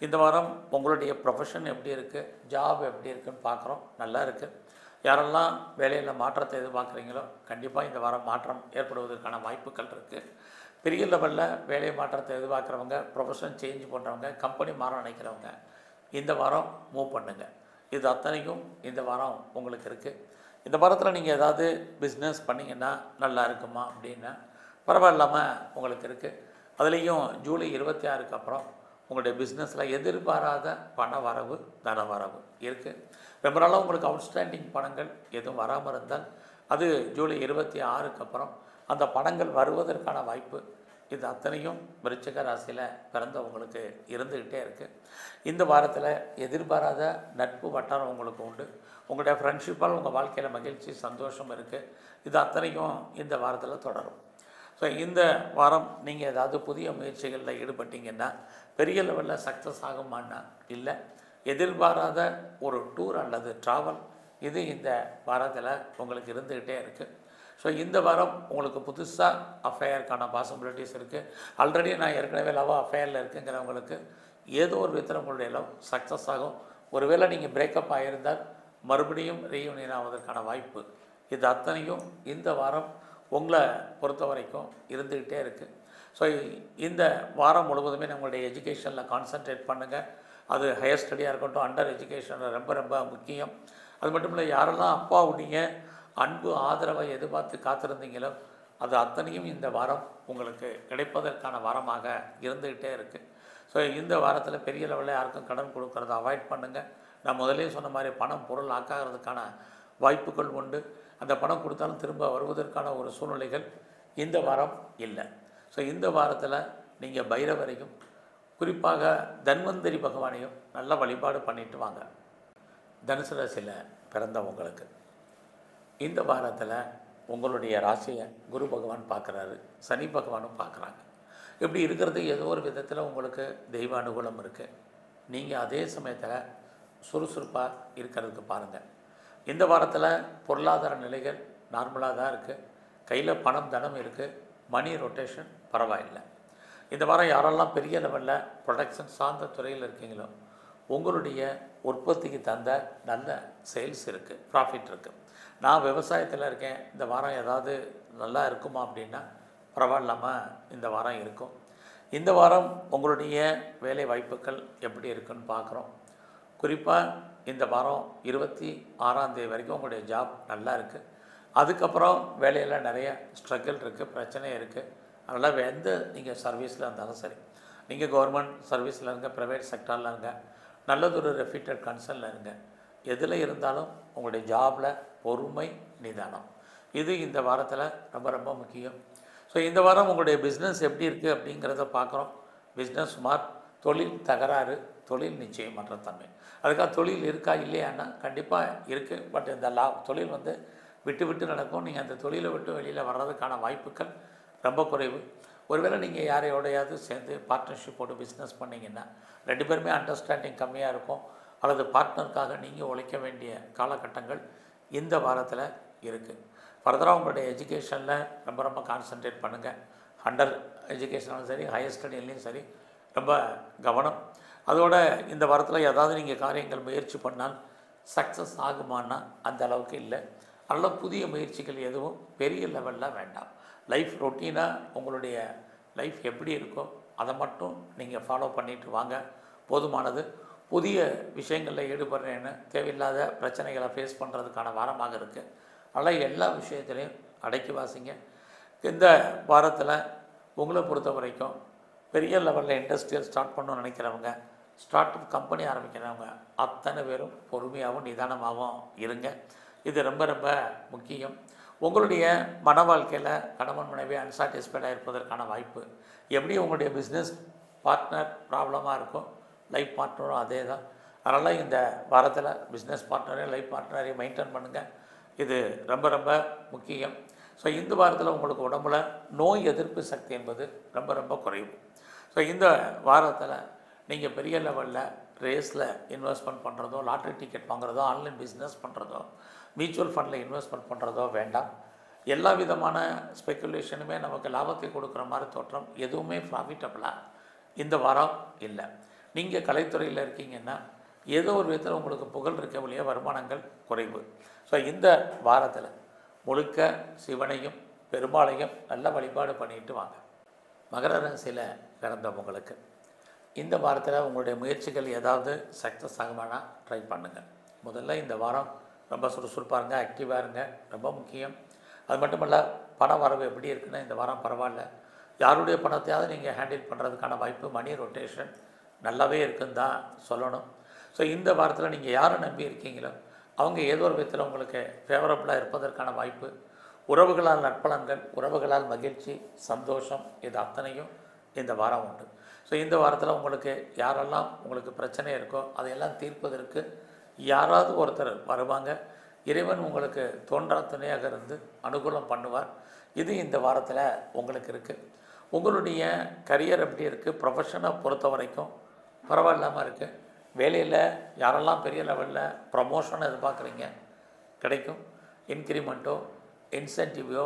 S1: இந்த வாரம் உங்களுடைய ப்ரொஃபஷன் எப்படி இருக்குது, ஜாப் எப்படி இருக்குதுன்னு பார்க்குறோம். நல்லா இருக்குது. யாரெல்லாம் வேலையில் மாற்றத்தை எதிர்பார்க்குறீங்களோ கண்டிப்பாக இந்த வாரம் மாற்றம் ஏற்படுவதற்கான வாய்ப்புகள் இருக்குது. பெரிய லெவலில் வேலை மாற்றத்தை எதிர்பார்க்குறவங்க, ப்ரொஃபஷன் சேஞ்ச் பண்ணுறவங்க, கம்பெனி மாற நினைக்கிறவங்க இந்த வாரம் மூவ் பண்ணுங்கள். இது அத்தனைக்கும் இந்த வாரம் உங்களுக்கு இருக்குது. இந்த வாரத்தில் நீங்கள் ஏதாவது பிஸ்னஸ் பண்ணிங்கன்னா நல்லா இருக்குமா அப்படின்னா பரவாயில்லாமல் உங்களுக்கு இருக்குது. அதுலேயும் ஜூலை 26க்கு அப்புறம் உங்களுடைய பிஸ்னஸில் எதிர்பாராத பண வரவு, தன வரவு இருக்குது. ரொம்ப நாளாக உங்களுக்கு அவுட்ஸ்டாண்டிங் பணங்கள் எதுவும் வராமல் இருந்தால் அது ஜூலை 26க்கு அப்புறம் அந்த பணங்கள் வருவதற்கான வாய்ப்பு இது அத்தனையும் விருச்சிக ராசியில் பிறந்தவங்களுக்கு இருந்துக்கிட்டே இருக்குது. இந்த வாரத்தில் எதிர்பாராத நட்பு வட்டாரம் உங்களுக்கு உண்டு. உங்களுடைய ஃப்ரெண்ட்ஷிப்பால் உங்கள் வாழ்க்கையில் மகிழ்ச்சி, சந்தோஷம் இருக்குது. இது அத்தனையும் இந்த வாரத்தில் தொடரும். ஸோ இந்த வாரம் நீங்கள் ஏதாவது புதிய முயற்சிகளில் ஈடுபட்டிங்கன்னா பெரிய லெவலில் சக்ஸஸ் ஆகுமான்னா இல்லை. எதிர்பாராத ஒரு டூர் அல்லது ட்ராவல் இது இந்த வாரத்தில் உங்களுக்கு இருந்துக்கிட்டே இருக்குது. ஸோ இந்த வாரம் உங்களுக்கு புதுசாக அஃபேருக்கான பாசிபிலிட்டிஸ் இருக்குது. ஆல்ரெடி நான் ஏற்கனவே லவ் அஃபேரில் இருக்குங்கிறவங்களுக்கு ஏதோ ஒரு விதத்தில் உங்களுடைய லவ் சக்ஸஸ் ஆகும். ஒருவேளை நீங்கள் பிரேக்கப் ஆகியிருந்தால் மறுபடியும் ரீயூனியன் ஆவதற்கான வாய்ப்பு இது அத்தனையும் இந்த வாரம் உங்களை பொறுத்த வரைக்கும் இருந்துக்கிட்டே இருக்குது. ஸோ இந்த வாரம் முழுவதுமே நம்மளுடைய எஜுகேஷனில் கான்சன்ட்ரேட் பண்ணுங்கள். அது ஹையர் ஸ்டடியாக இருக்கட்டும், அண்டர் எஜுகேஷனில் ரொம்ப ரொம்ப முக்கியம். அது மட்டும் இல்லை, யாரெல்லாம் அப்பாவுடைய அன்பு ஆதரவை எதிர்பார்த்து காத்திருந்தீங்களோ அது அத்தனையும் இந்த வாரம் உங்களுக்கு கிடைப்பதற்கான வாரமாக இருந்துக்கிட்டே இருக்குது. ஸோ இந்த வாரத்தில் பெரிய லெவலில் யாருக்கும் கடன் கொடுக்கறத அவாய்ட் பண்ணுங்கள். நான் முதலே சொன்ன மாதிரி பணம் பொருள் ஆக்காகிறதுக்கான வாய்ப்புகள் உண்டு. அந்த பணம் கொடுத்தாலும் திரும்ப வருவதற்கான ஒரு சூழ்நிலைகள் இந்த வாரம் இல்லை. ஸோ இந்த வாரத்தில் நீங்கள் பைரவரையும் குறிப்பாக தன்வந்தரி பகவானையும் நல்ல வழிபாடு பண்ணிட்டு வாங்க. தனுசு ராசியில் பிறந்தவங்களுக்கு இந்த வாரத்தில் உங்களுடைய ராசியை குரு பகவான் பார்க்குறாரு, சனி பகவானும் பார்க்குறாங்க. இப்படி இருக்கிறது ஏதோ ஒரு விதத்தில் உங்களுக்கு தெய்வ அனுகூலம் இருக்குது. நீங்கள் அதே சமயத்தில் சுறுசுறுப்பாக இருக்கிறதுக்கு பாருங்கள். இந்த வாரத்தில் பொருளாதார நிலைகள் நார்மலாக தான் இருக்குது. கையில் பணம், தனம் இருக்குது. மணி ரொட்டேஷன் பரவாயில்லை. இந்த வாரம் யாரெல்லாம் பெரிய லெவலில் ப்ரொடக்ஷன் சார்ந்த துறையில் இருக்கீங்களோ உங்களுடைய உற்பத்திக்கு தந்த நல்ல சேல்ஸ் இருக்குது, ப்ராஃபிட் இருக்குது. நான் விவசாயத்தில் இருக்கேன், இந்த வாரம் ஏதாவது நல்லா இருக்குமா அப்படின்னா பரவாயில்லாமல் இந்த வாரம் இருக்கும். இந்த வாரம் உங்களுடைய வேலை வாய்ப்புகள் எப்படி இருக்குன்னு பார்க்குறோம். குறிப்பாக இந்த வாரம் 26ஆம் தேதி வரைக்கும் உங்களுடைய ஜாப் நல்லா இருக்குது. அதுக்கப்புறம் வேலையில் நிறைய ஸ்ட்ரகிள் இருக்குது, பிரச்சனை இருக்குது. அதனால் எந்த நீங்கள் சர்வீஸில் இருந்தாலும் சரி, நீங்கள் கவர்மெண்ட் சர்வீஸில் இருங்க, ப்ரைவேட் செக்டாரில் இருங்க, நல்லதொரு ரெஃப்யூட்டட் கன்சர்னில் இருங்க, எதில் இருந்தாலும் உங்களுடைய ஜாபில் பொறுமை, நிதானம் இது இந்த வாரத்தில் ரொம்ப ரொம்ப முக்கியம். ஸோ இந்த வாரம் உங்களுடைய பிஸ்னஸ் எப்படி இருக்குது அப்படிங்கிறத பார்க்குறோம். பிஸ்னஸ் சுமார், தொழில் தகராறு, தொழில் நிச்சயமற்ற தன்மை. அதுக்காக தொழில் இருக்கா இல்லையான்னா கண்டிப்பாக இருக்குது. பட் இந்த தொழில் விட்டு விட்டு நடக்கும். நீங்கள் அந்த தொழிலை விட்டு வெளியில் வர்றதுக்கான வாய்ப்புகள் ரொம்ப குறைவு. ஒருவேளை நீங்கள் யாரையோடையாவது சேர்ந்து பார்ட்னர்ஷிப் போட்டு பிஸ்னஸ் பண்ணிங்கன்னா 2 பேருமே அண்டர்ஸ்டாண்டிங் கம்மியாக இருக்கும். அல்லது பார்ட்னருக்காக நீங்கள் உழைக்க வேண்டிய காலகட்டங்கள் இந்த வாரத்தில் இருக்குது. ஃபர்தராக உங்களுடைய எஜுகேஷனில் ரொம்ப ரொம்ப கான்சன்ட்ரேட் பண்ணுங்கள். அண்டர் எஜுகேஷனாலும் சரி, ஹையர் ஸ்டடிலையும் சரி ரொம்ப கவனம். அதோட இந்த வாரத்தில் ஏதாவது நீங்கள் காரியங்கள் முயற்சி பண்ணால் சக்ஸஸ் ஆகுமானா அந்த அளவுக்கு இல்லை. அதனால் புதிய முயற்சிகள் எதுவும் பெரிய லெவலில் வேண்டாம். லைஃப் ரொட்டீனாக உங்களுடைய லைஃப் எப்படி இருக்கோ அதை மட்டும் நீங்கள் ஃபாலோ பண்ணிட்டு வாங்க, போதுமானது. புதிய விஷயங்களில் ஈடுபடுறேன்னு தேவையில்லாத பிரச்சனைகளை ஃபேஸ் பண்ணுறதுக்கான வாரமாக இருக்குது. அதனால் எல்லா விஷயத்துலையும் அடக்கி வாசிங்க. இந்த வாரத்தில் உங்களை பொறுத்த வரைக்கும் பெரிய லெவலில் இண்டஸ்ட்ரியல் ஸ்டார்ட் பண்ணணும்னு நினைக்கிறவங்க, ஸ்டார்ட் அப் கம்பெனி ஆரம்பிக்கிறவங்க அத்தனை பேரும் பொறுமையாகவும் நிதானமாகவும் இருங்க. இது ரொம்ப ரொம்ப முக்கியம். உங்களுடைய மன வாழ்க்கையில் கணவன் மனைவி அன்சாட்டிஸ்ஃபைடாக இருப்பதற்கான வாய்ப்பு. எப்படி உங்களுடைய பிஸ்னஸ் பார்ட்னர் ப்ராப்ளமாக இருக்கும், லைஃப் பார்ட்னரும் அதே தான். அதனால் இந்த வாரத்தில் பிஸ்னஸ் பார்ட்னரையும் லைஃப் பார்ட்னரையும் மெயின்டைன் பண்ணுங்கள். இது ரொம்ப ரொம்ப முக்கியம். ஸோ இந்த வாரத்தில் உங்களுக்கு உடம்புல நோய் எதிர்ப்பு சக்தி என்பது ரொம்ப ரொம்ப குறைவு. ஸோ இந்த வாரத்தில் நீங்கள் பெரிய லெவலில் ரேஸில் இன்வெஸ்ட்மெண்ட் பண்ணுறதோ, லாட்ரி டிக்கெட் வாங்குறதோ, ஆன்லைன் பிஸ்னஸ் பண்ணுறதோ, மியூச்சுவல் ஃபண்டில் இன்வெஸ்ட்மெண்ட் பண்ணுறதோ வேண்டாம். எல்லா விதமான ஸ்பெக்குலேஷனுமே நமக்கு லாபத்தை கொடுக்குற மாதிரி தோற்றம், எதுவுமே ப்ராஃபிட்டபிளாக இந்த வாரம் இல்லை. நீங்கள் கலைத்துறையில் இருக்கீங்கன்னா ஏதோ ஒரு விதத்தில் உங்களுக்கு புகழ் இருக்க வழியாக வருமானங்கள் குறைவு. ஸோ இந்த வாரத்தில் முழுக்க சிவனையும் பெருமாளையும் நல்ல வழிபாடு பண்ணிட்டு வாங்க. மகர ராசியில் பிறந்தவங்களுக்கு இந்த வாரத்தில் உங்களுடைய முயற்சிகள் ஏதாவது சக்ஸஸ் ஆகுமானா ட்ரை பண்ணுங்கள். முதல்ல இந்த வாரம் ரொம்ப சுறுசுறுப்பாக இருங்க, ஆக்டிவாக இருங்க, ரொம்ப முக்கியம். அது மட்டும் இல்லை, பண வரவு எப்படி இருக்குன்னா இந்த வாரம் பரவாயில்ல. யாருடைய பணத்தையாவது நீங்கள் ஹேண்டில் பண்ணுறதுக்கான வாய்ப்பு, மணி ரொட்டேஷன் நல்லாவே இருக்குன்னு தான் சொல்லணும். ஸோ இந்த வாரத்தில் நீங்கள் யாரை நம்பி இருக்கீங்களோ அவங்க ஏதோ ஒரு விதத்தில் உங்களுக்கு ஃபேவரபுளாக இருப்பதற்கான வாய்ப்பு. உறவுகளால் நற்பலன்கள், உறவுகளால் மகிழ்ச்சி, சந்தோஷம், இது அத்தனையும் இந்த வாரம் உண்டு. ஸோ இந்த வாரத்தில் உங்களுக்கு யாரெல்லாம் உங்களுக்கு பிரச்சனை இருக்கோ அதையெல்லாம் தீர்ப்பதற்கு யாராவது ஒருத்தர் வருவாங்க. இறைவன் உங்களுக்கு தோன்றா துணையாக இருந்து அனுகூலம் பண்ணுவார். இது இந்த வாரத்தில் உங்களுக்கு இருக்குது. உங்களுடைய கரியர் எப்படி இருக்குது, ப்ரொஃபஷனை பொறுத்த வரைக்கும் பரவாயில்லாமல் இருக்குது. வேலையில் யாரெல்லாம் பெரிய லெவலில் ப்ரமோஷனை எதிர்பார்க்குறீங்க கிடைக்கும். இன்க்ரிமெண்ட்டோ, இன்சென்டிவோ,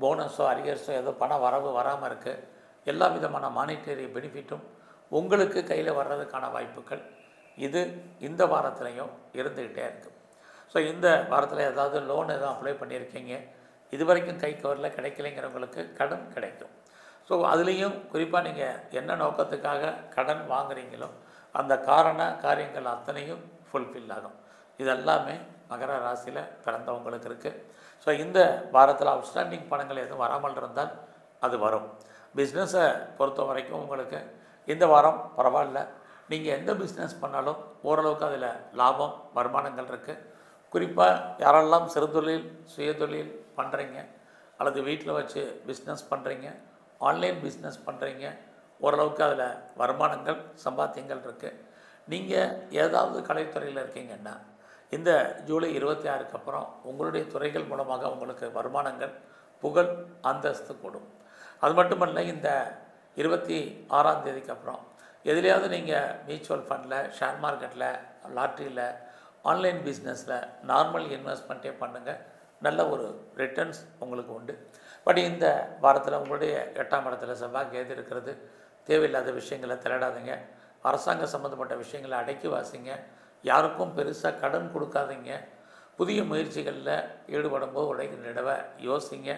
S1: போனஸோ, அரியர்ஸோ ஏதோ பண வரவு வராமல் இருக்குது. எல்லா விதமான மானிட்டரி பெனிஃபிட்டும் உங்களுக்கு கையில் வர்றதுக்கான வாய்ப்புகள் இது இந்த வாரத்துலேயும் இருந்துக்கிட்டே இருக்குது. ஸோ இந்த வாரத்தில் ஏதாவது லோன் எதுவும் அப்ளை பண்ணியிருக்கீங்க, இது வரைக்கும் கைக்கு வரல, கிடைக்கலைங்கிறவங்களுக்கு கடன் கிடைக்கும். ஸோ அதுலேயும் குறிப்பாக நீங்கள் என்ன நோக்கத்துக்காக கடன் வாங்குறீங்களோ அந்த காரியங்கள் அத்தனையும் ஃபுல்ஃபில் ஆகும். இதெல்லாமே மகர ராசியில் பிறந்தவங்களுக்கு இருக்குது. ஸோ இந்த வாரத்தில் அவுட்ஸ்டாண்டிங் பணங்கள் எதுவும் வராமல் இருந்தால் அது வரும். பிஸ்னஸை பொறுத்த வரைக்கும் உங்களுக்கு இந்த வாரம் பரவாயில்ல. நீங்கள் எந்த பிஸ்னஸ் பண்ணாலும் ஓரளவுக்கு அதில் லாபம், வருமானங்கள் இருக்குது. குறிப்பாக யாரெல்லாம் சிறுதொழில், சுயதொழில் பண்ணுறீங்க அல்லது வீட்டில் வச்சு பிஸ்னஸ் பண்ணுறீங்க, ஆன்லைன் பிஸ்னஸ் பண்ணுறீங்க, ஓரளவுக்கு அதில் வருமானங்கள், சம்பாத்தியங்கள் இருக்குது. நீங்கள் ஏதாவது கலைத்துறையில் இருக்கீங்கன்னா இந்த ஜூலை 26க்கு அப்புறம் உங்களுடைய துறைகள் மூலமாக உங்களுக்கு வருமானங்கள், புகழ், அந்தஸ்து கூடும். அது மட்டுமல்ல, இந்த 26ஆம் தேதிக்கு அப்புறம் எதுலையாவது நீங்கள் மியூச்சுவல் ஃபண்டில், ஷேர் மார்க்கெட்டில், லாட்ரியில், ஆன்லைன் பிஸ்னஸில் நார்மல் இன்வெஸ்ட்மெண்ட்டே பண்ணுங்கள். நல்ல ஒரு ரிட்டர்ன்ஸ் உங்களுக்கு உண்டு. பட் இந்த வாரத்தில் உங்களுடைய 8ஆம் இடத்துல செவ்வாய் கேது இருக்கிறது. தேவையில்லாத விஷயங்களை தலையிடாதீங்க. அரசாங்க சம்மந்தப்பட்ட விஷயங்களை அடக்கி வாசிங்க. யாருக்கும் பெருசாக கடன் கொடுக்காதீங்க. புதிய முயற்சிகளில் ஈடுபடும்போது உடைக்கிற தடவை யோசிங்க.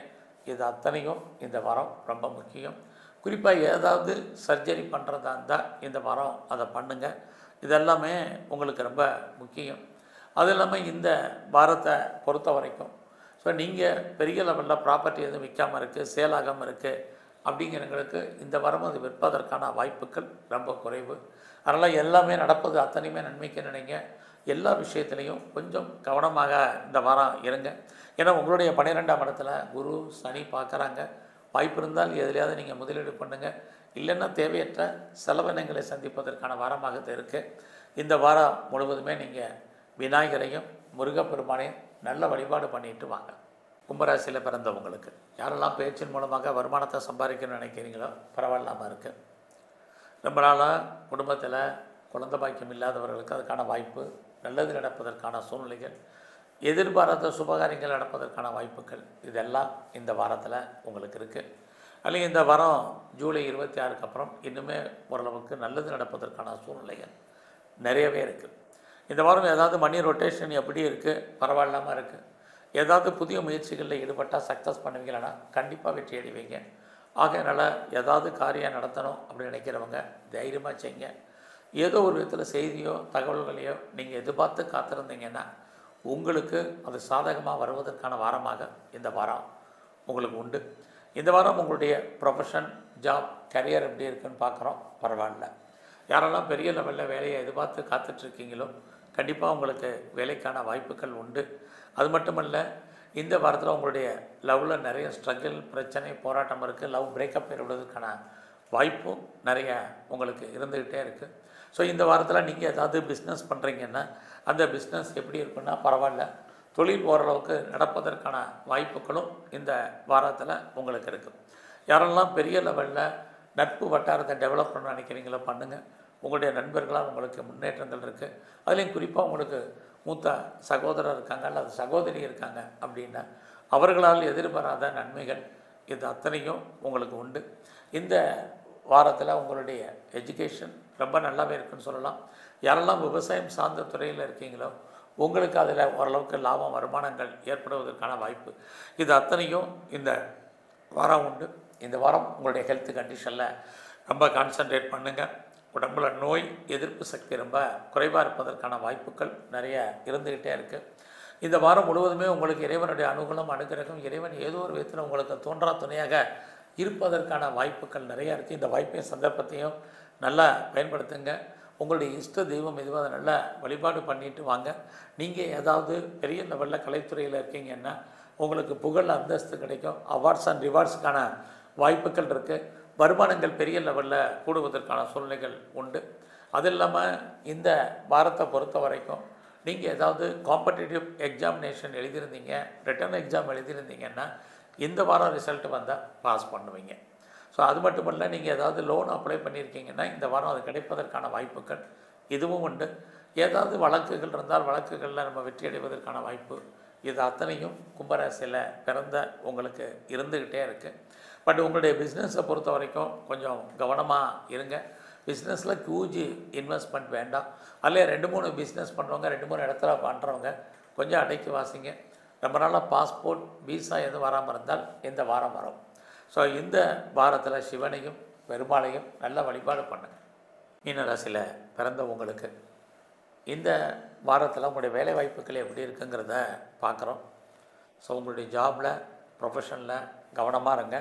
S1: இது அத்தனையும் இந்த வாரம் ரொம்ப முக்கியம். குறிப்பாக ஏதாவது சர்ஜரி பண்ணுறதா இருந்தால் இந்த வாரம் அதை பண்ணுங்கள். இதெல்லாமே உங்களுக்கு ரொம்ப முக்கியம். அது இல்லாமல் இந்த வாரத்தை பொறுத்த வரைக்கும் ஸோ நீங்கள் பெரிய லெவலில் ப்ராப்பர்ட்டி எதுவும் விற்காமல் இருக்குது, சேல் ஆகாமல் இருக்குது அப்படிங்கிறவங்களுக்கு இந்த வாரம் அது விற்பதற்கான வாய்ப்புகள் ரொம்ப குறைவு. அதனால் எல்லாமே நடப்பது அத்தனையுமே நன்மைக்கு நினைங்க. எல்லா விஷயத்துலையும் கொஞ்சம் கவனமாக இந்த வாரம் இருங்க. ஏன்னா உங்களுடைய 12ஆம் இடத்துல குரு, சனி பார்க்குறாங்க. வாய்ப்பு இருந்தால் எதுலையாவது நீங்கள் முதலீடு பண்ணுங்கள். இல்லைன்னா தேவையற்ற செலவினங்களை சந்திப்பதற்கான வாரமாக இருக்குது. இந்த வாரம் முழுவதுமே நீங்கள் விநாயகரையும் முருகப்பெருமானையும் நல்ல வழிபாடு பண்ணிட்டு வாங்க. கும்பராசியில் பிறந்தவங்களுக்கு யாரெல்லாம் பேச்சின் மூலமாக வருமானத்தை சம்பாதிக்கணும்னு நினைக்கிறீங்களோ பரவாயில்லாமல் இருக்குது. ரொம்ப நாளாக குடும்பத்தில் குழந்தை பாக்கியம் இல்லாதவர்களுக்கு அதுக்கான வாய்ப்பு, நல்லது நடப்பதற்கான சூழ்நிலைகள், எதிர்பாராத சுபகாரியங்கள் நடப்பதற்கான வாய்ப்புகள் இதெல்லாம் இந்த வாரத்தில் உங்களுக்கு இருக்குது. அல்லது இந்த வாரம் ஜூலை 26க்கு அப்புறம் இன்னுமே ஓரளவுக்கு நல்லது நடப்பதற்கான சூழ்நிலைகள் நிறையவே இருக்குது. இந்த வாரம் ஏதாவது மணி ரொட்டேஷன் எப்படி இருக்குது, பரவாயில்லாமல் இருக்குது. ஏதாவது புதிய முயற்சிகளில் ஈடுபட்டால் சக்ஸஸ் பண்ணுவீங்களா, கண்டிப்பாக வெற்றி அடைவீங்க. ஆகையினால் ஏதாவது காரியம் நடத்தணும் அப்படின்னு நினைக்கிறவங்க தைரியமாக செய்யுங்க. ஏதோ ஒரு விதத்தில் செய்தியோ தகவல்களையோ நீங்கள் எதிர்பார்த்து காத்திருந்தீங்கன்னா உங்களுக்கு அது சாதகமாக வருவதற்கான வாரமாக இந்த வாரம் உங்களுக்கு உண்டு. இந்த வாரம் உங்களுடைய ப்ரொஃபஷன், ஜாப், கரியர் எப்படி இருக்குன்னு பார்க்குறோம். பரவாயில்ல. யாரெல்லாம் பெரிய லெவலில் வேலையை எதிர்பார்த்து காத்துட்ருக்கீங்களோ கண்டிப்பாக உங்களுக்கு வேலைக்கான வாய்ப்புகள் உண்டு. அது மட்டுமல்ல, இந்த வாரத்தில் உங்களுடைய லவ்வில் நிறைய ஸ்ட்ரகிள், பிரச்சனை, போராட்டம் இருக்குது. லவ் பிரேக்கப் ஏற்படுவதற்கான வாய்ப்பும் நிறைய உங்களுக்கு இருந்துக்கிட்டே இருக்குது. ஸோ இந்த வாரத்தில் நீங்கள் ஏதாவது பிஸ்னஸ் பண்ணுறீங்கன்னா அந்த பிஸ்னஸ் எப்படி இருக்குன்னா பரவாயில்ல, தொழில் ஓரளவுக்கு நடப்பதற்கான வாய்ப்புகளும் இந்த வாரத்தில் உங்களுக்கு இருக்குது. யாரெல்லாம் பெரிய லெவலில் நட்பு வட்டாரத்தை டெவலப் பண்ண நினைக்கிறீங்களோ பண்ணுங்கள். உங்களுடைய நண்பர்களால் உங்களுக்கு முன்னேற்றங்கள் இருக்குது. அதுலேயும் குறிப்பாக உங்களுக்கு மூத்த சகோதரர் இருக்காங்க அல்லது சகோதரி இருக்காங்க அப்படின்னா அவர்களால் எதிர்பாராத நன்மைகள் இது அத்தனையும் உங்களுக்கு உண்டு. இந்த வாரத்தில் உங்களுடைய எஜுகேஷன் ரொம்ப நல்லாவே இருக்குன்னு சொல்லலாம். யாரெல்லாம் விவசாயம் சார்ந்த துறையில் இருக்கீங்களோ உங்களுக்கு அதில் ஓரளவுக்கு லாபம், வருமானங்கள் ஏற்படுவதற்கான வாய்ப்பு இது அத்தனையும் இந்த வாரம் உண்டு. இந்த வாரம் உங்களுடைய ஹெல்த் கண்டிஷனில் ரொம்ப கான்சன்ட்ரேட் பண்ணுங்கள். உடம்புல நோய் எதிர்ப்பு சக்தி ரொம்ப குறைவாக இருப்பதற்கான வாய்ப்புகள் நிறைய இருந்துக்கிட்டே இருக்குது. இந்த வாரம் முழுவதுமே உங்களுக்கு இறைவனுடைய அனுகூலம், அனுகிரகம், இறைவன் ஏதோ ஒரு விதத்தில் உங்களுக்கு தோன்றா துணையாக இருப்பதற்கான வாய்ப்புகள் நிறையா இருக்குது. இந்த வாய்ப்பையும் சந்தர்ப்பத்தையும் நல்லா பயன்படுத்துங்க. உங்களுடைய இஷ்ட தெய்வம் எதுவும் அதை நல்லா வழிபாடு பண்ணிட்டு வாங்க. நீங்கள் ஏதாவது பெரிய லெவலில் கலைத்துறையில் இருக்கீங்கன்னா உங்களுக்கு புகழ், அந்தஸ்து கிடைக்கும். அவார்ட்ஸ் அண்ட் ரிவார்ட்ஸுக்கான வாய்ப்புகள் இருக்குது. வருமானங்கள் பெரிய லெவலில் கூடுவதற்கான சூழ்நிலைகள் உண்டு. அது இல்லாமல் இந்த வாரத்தை பொறுத்த வரைக்கும் நீங்கள் ஏதாவது காம்படிட்டிவ் எக்ஸாமினேஷன் எழுதியிருந்தீங்க, ரிட்டன் எக்ஸாம் எழுதியிருந்தீங்கன்னா இந்த வாரம் ரிசல்ட் வந்தால் பாஸ் பண்ணுவீங்க. ஸோ அது மட்டும் இல்லை, நீங்கள் ஏதாவது லோன் அப்ளை பண்ணியிருக்கீங்கன்னா இந்த வாரம் அது கிடைப்பதற்கான வாய்ப்புகள் இதுவும் உண்டு. ஏதாவது வழக்குகள் இருந்தால் வழக்குகளில் நம்ம வெற்றி அடைவதற்கான வாய்ப்பு இது அத்தனையும் கும்பராசியில் பிறந்த உங்களுக்கு இருந்துக்கிட்டே இருக்குது. பட் உங்களுடைய பிஸ்னஸை பொறுத்த வரைக்கும் கொஞ்சம் கவனமாக இருங்க. பிஸ்னஸில் ஹியூஜ் இன்வெஸ்ட்மெண்ட் வேண்டாம். அதில் 2-3 பிஸ்னஸ் பண்ணுறவங்க, 2-3 இடத்துல பண்ணுறவங்க கொஞ்சம் அடைக்கி வாசிங்க. ரொம்ப நாளாக பாஸ்போர்ட், விசா எதுவும் வராமல் இருந்தால் இந்த வாரம் வரும். ஸோ இந்த வாரத்தில் சிவனையும் பெருமாளையும் நல்ல வழிபாடு பண்ணுங்கள். மீன ராசியில் பிறந்த உங்களுக்கு இந்த வாரத்தில் உங்களுடைய வேலை வாய்ப்புகள் எப்படி இருக்குங்கிறத பார்க்குறோம். ஸோ உங்களுடைய ஜாபில், ப்ரொஃபஷனில் கவனமாக இருங்க.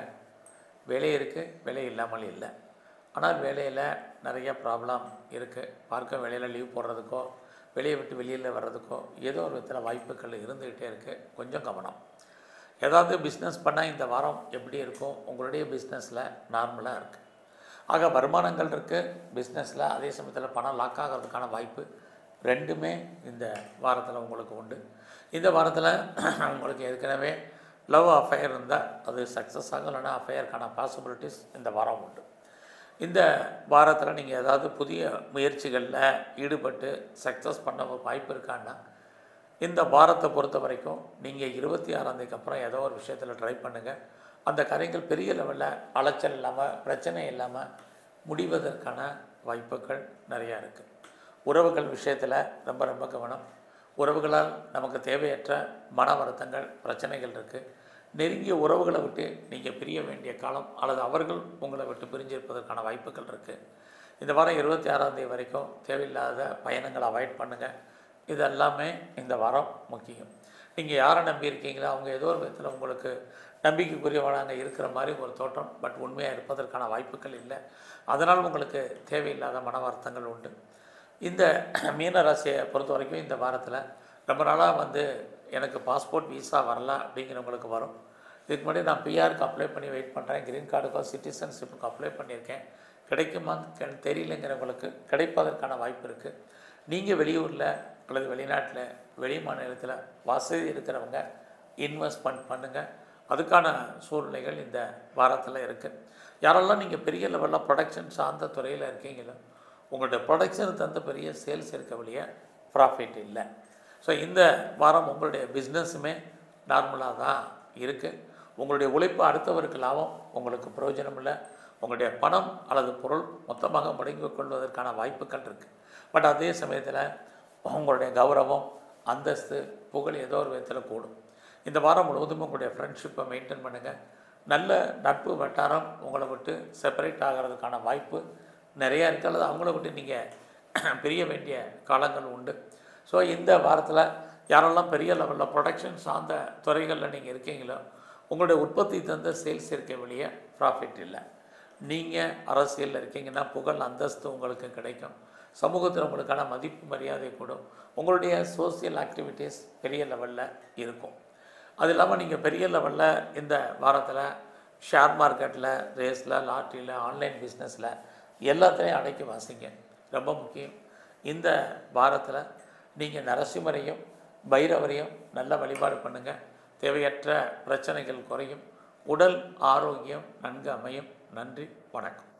S1: வேலை இருக்குது, வேலை இல்லாமல் இல்லை. ஆனால் வேலையில் நிறைய ப்ராப்ளம் இருக்குது. பார்க்க வேலையில் லீவ் போடுறதுக்கோ, வெளியே விட்டு வெளியில் வர்றதுக்கோ ஏதோ ஒரு விதத்தில் வாய்ப்புகள் இருந்துக்கிட்டே இருக்குது. கொஞ்சம் கவனம். ஏதாவது பிஸ்னஸ் பண்ணால் இந்த வாரம் எப்படி இருக்கும்? உங்களுடைய பிஸ்னஸில் நார்மலாக இருக்குது. ஆக வருமானங்கள் இருக்குது பிஸ்னஸில், அதே சமயத்தில் பணம் லாக் ஆகிறதுக்கான வாய்ப்பு ரெண்டுமே இந்த வாரத்தில் உங்களுக்கு உண்டு. இந்த வாரத்தில் உங்களுக்கு ஏற்கனவே லவ் அஃபேர் இருந்தால் அது சக்ஸஸ் ஆகும், இல்லைனா அஃபேருக்கான பாசிபிலிட்டிஸ் இந்த வாரம் உண்டு. இந்த வாரத்தில் நீங்கள் ஏதாவது புதிய முயற்சிகளில் ஈடுபட்டு சக்ஸஸ் பண்ண ஒரு வாய்ப்பு இருக்கான்னா இந்த வாரத்தை பொறுத்த வரைக்கும் நீங்கள் 26ஆம் தேதிக்கு அப்புறம் ஏதோ ஒரு விஷயத்தில் ட்ரை பண்ணுங்கள். அந்த காரியங்கள் பெரிய லெவலில் அலைச்சல் இல்லாமல், பிரச்சனை இல்லாமல் முடிவதற்கான வாய்ப்புகள் நிறையா இருக்குது. உறவுகள் விஷயத்தில் ரொம்ப ரொம்ப கவனம். உறவுகளால் நமக்கு தேவையற்ற மன வருத்தங்கள், பிரச்சனைகள் இருக்குது. நெருங்கிய உறவுகளை விட்டு நீங்கள் பிரிய வேண்டிய காலம், அல்லது அவர்கள் உங்களை விட்டு பிரிஞ்சிருப்பதற்கான வாய்ப்புகள் இருக்குது. இந்த வாரம் 26ஆம் தேதி வரைக்கும் தேவையில்லாத பயணங்களை அவாய்ட் பண்ணுங்கள். இது எல்லாமே இந்த வாரம் முக்கியம். நீங்கள் யாரை நம்பி இருக்கீங்களோ அவங்க ஏதோ ஒரு விதத்தில் உங்களுக்கு நம்பிக்கைக்குரியவனாக இருக்கிற மாதிரி ஒரு தோற்றம், பட் உண்மையாக இருப்பதற்கான வாய்ப்புகள் இல்லை. அதனால் உங்களுக்கு தேவையில்லாத மன வருத்தங்கள் உண்டு. இந்த மீன ராசியை பொறுத்த வரைக்கும் இந்த வாரத்தில் ரொம்ப நாளாக எனக்கு பாஸ்போர்ட், விசா வரல அப்படிங்கிறவங்களுக்கு வரும். இதுக்கு முன்னாடி நான் பிஆருக்கு அப்ளை பண்ணி வெயிட் பண்ணுறேன், க்ரீன் கார்டுக்கோ சிட்டிசன்ஷிப்புக்கு அப்ளை பண்ணியிருக்கேன், கிடைக்குமான்னு தெரியலைங்கிறவங்களுக்கு கிடைப்பதற்கான வாய்ப்பு இருக்குது. நீங்கள் வெளியூரில் அல்லது வெளிநாட்டில், வெளி மாநிலத்தில் வசதி இருக்கிறவங்க இன்வெஸ்ட்மெண்ட் பண்ணுங்கள். அதுக்கான சூழ்நிலைகள் இந்த வாரத்தில் இருக்குது. யாரெல்லாம் நீங்கள் பெரிய லெவலில் ப்ரொடக்ஷன் சார்ந்த துறையில் இருக்கீங்களோ உங்களுடைய ப்ரொடக்ஷனுக்கு தகுந்த பெரிய சேல்ஸ் இருக்க வழிய ப்ராஃபிட் இல்லை. ஸோ இந்த வாரம் உங்களுடைய பிஸ்னஸுமே நார்மலாக தான் இருக்குது. உங்களுடைய உழைப்பு அடுத்தவருக்கு லாபம், உங்களுக்கு பிரயோஜனம் இல்லை. உங்களுடைய பணம் அல்லது பொருள் மொத்தமாக முடங்கி கொள்வதற்கான வாய்ப்புகள் இருக்குது. பட் அதே சமயத்தில் உங்களுடைய கௌரவம், அந்தஸ்து, புகழ் ஏதோ ஒரு விதத்தில் கூடும். இந்த வாரம் முழுவதும் உங்களுடைய ஃப்ரெண்ட்ஷிப்பை மெயின்டைன் பண்ணுங்கள். நல்ல நட்பு வட்டாரம் உங்களை விட்டு செப்பரேட் ஆகிறதுக்கான வாய்ப்பு நிறையா இருக்குது, அல்லது அவங்கள விட்டு நீங்கள் பிரிய வேண்டிய காலங்கள் உண்டு. ஸோ இந்த வாரத்தில் யாரெல்லாம் பெரிய லெவலில் ப்ரொடக்ஷன் சார்ந்த துறைகளில் நீங்கள் இருக்கீங்களோ உங்களுடைய உற்பத்தி தந்த சேல்ஸ் இருக்க வழியே ப்ராஃபிட் இல்லை. நீங்கள் அரசியலில் இருக்கீங்கன்னா புகழ் அந்தஸ்து உங்களுக்கு கிடைக்கும். சமூகத்தில் உங்களுக்கான மதிப்பு மரியாதை கூடும். உங்களுடைய சோசியல் ஆக்டிவிட்டீஸ் பெரிய லெவலில் இருக்கும். அது இல்லாமல் நீங்கள் பெரிய லெவலில் இந்த வாரத்தில் ஷேர் மார்க்கெட்டில், ரேஸில், லாட்ரியில், ஆன்லைன் பிஸ்னஸில் எல்லாத்துலேயும் அடைக்கி வாசிங்க. ரொம்ப முக்கியம். இந்த வாரத்தில் நீங்கள் நரசிம்மரையும் பைரவரையும் நல்ல வழிபாடு பண்ணுங்கள். தேவையற்ற பிரச்சனைகள் குறையும். உடல் ஆரோக்கியம் நன்கு அமையும். நன்றி, வணக்கம்.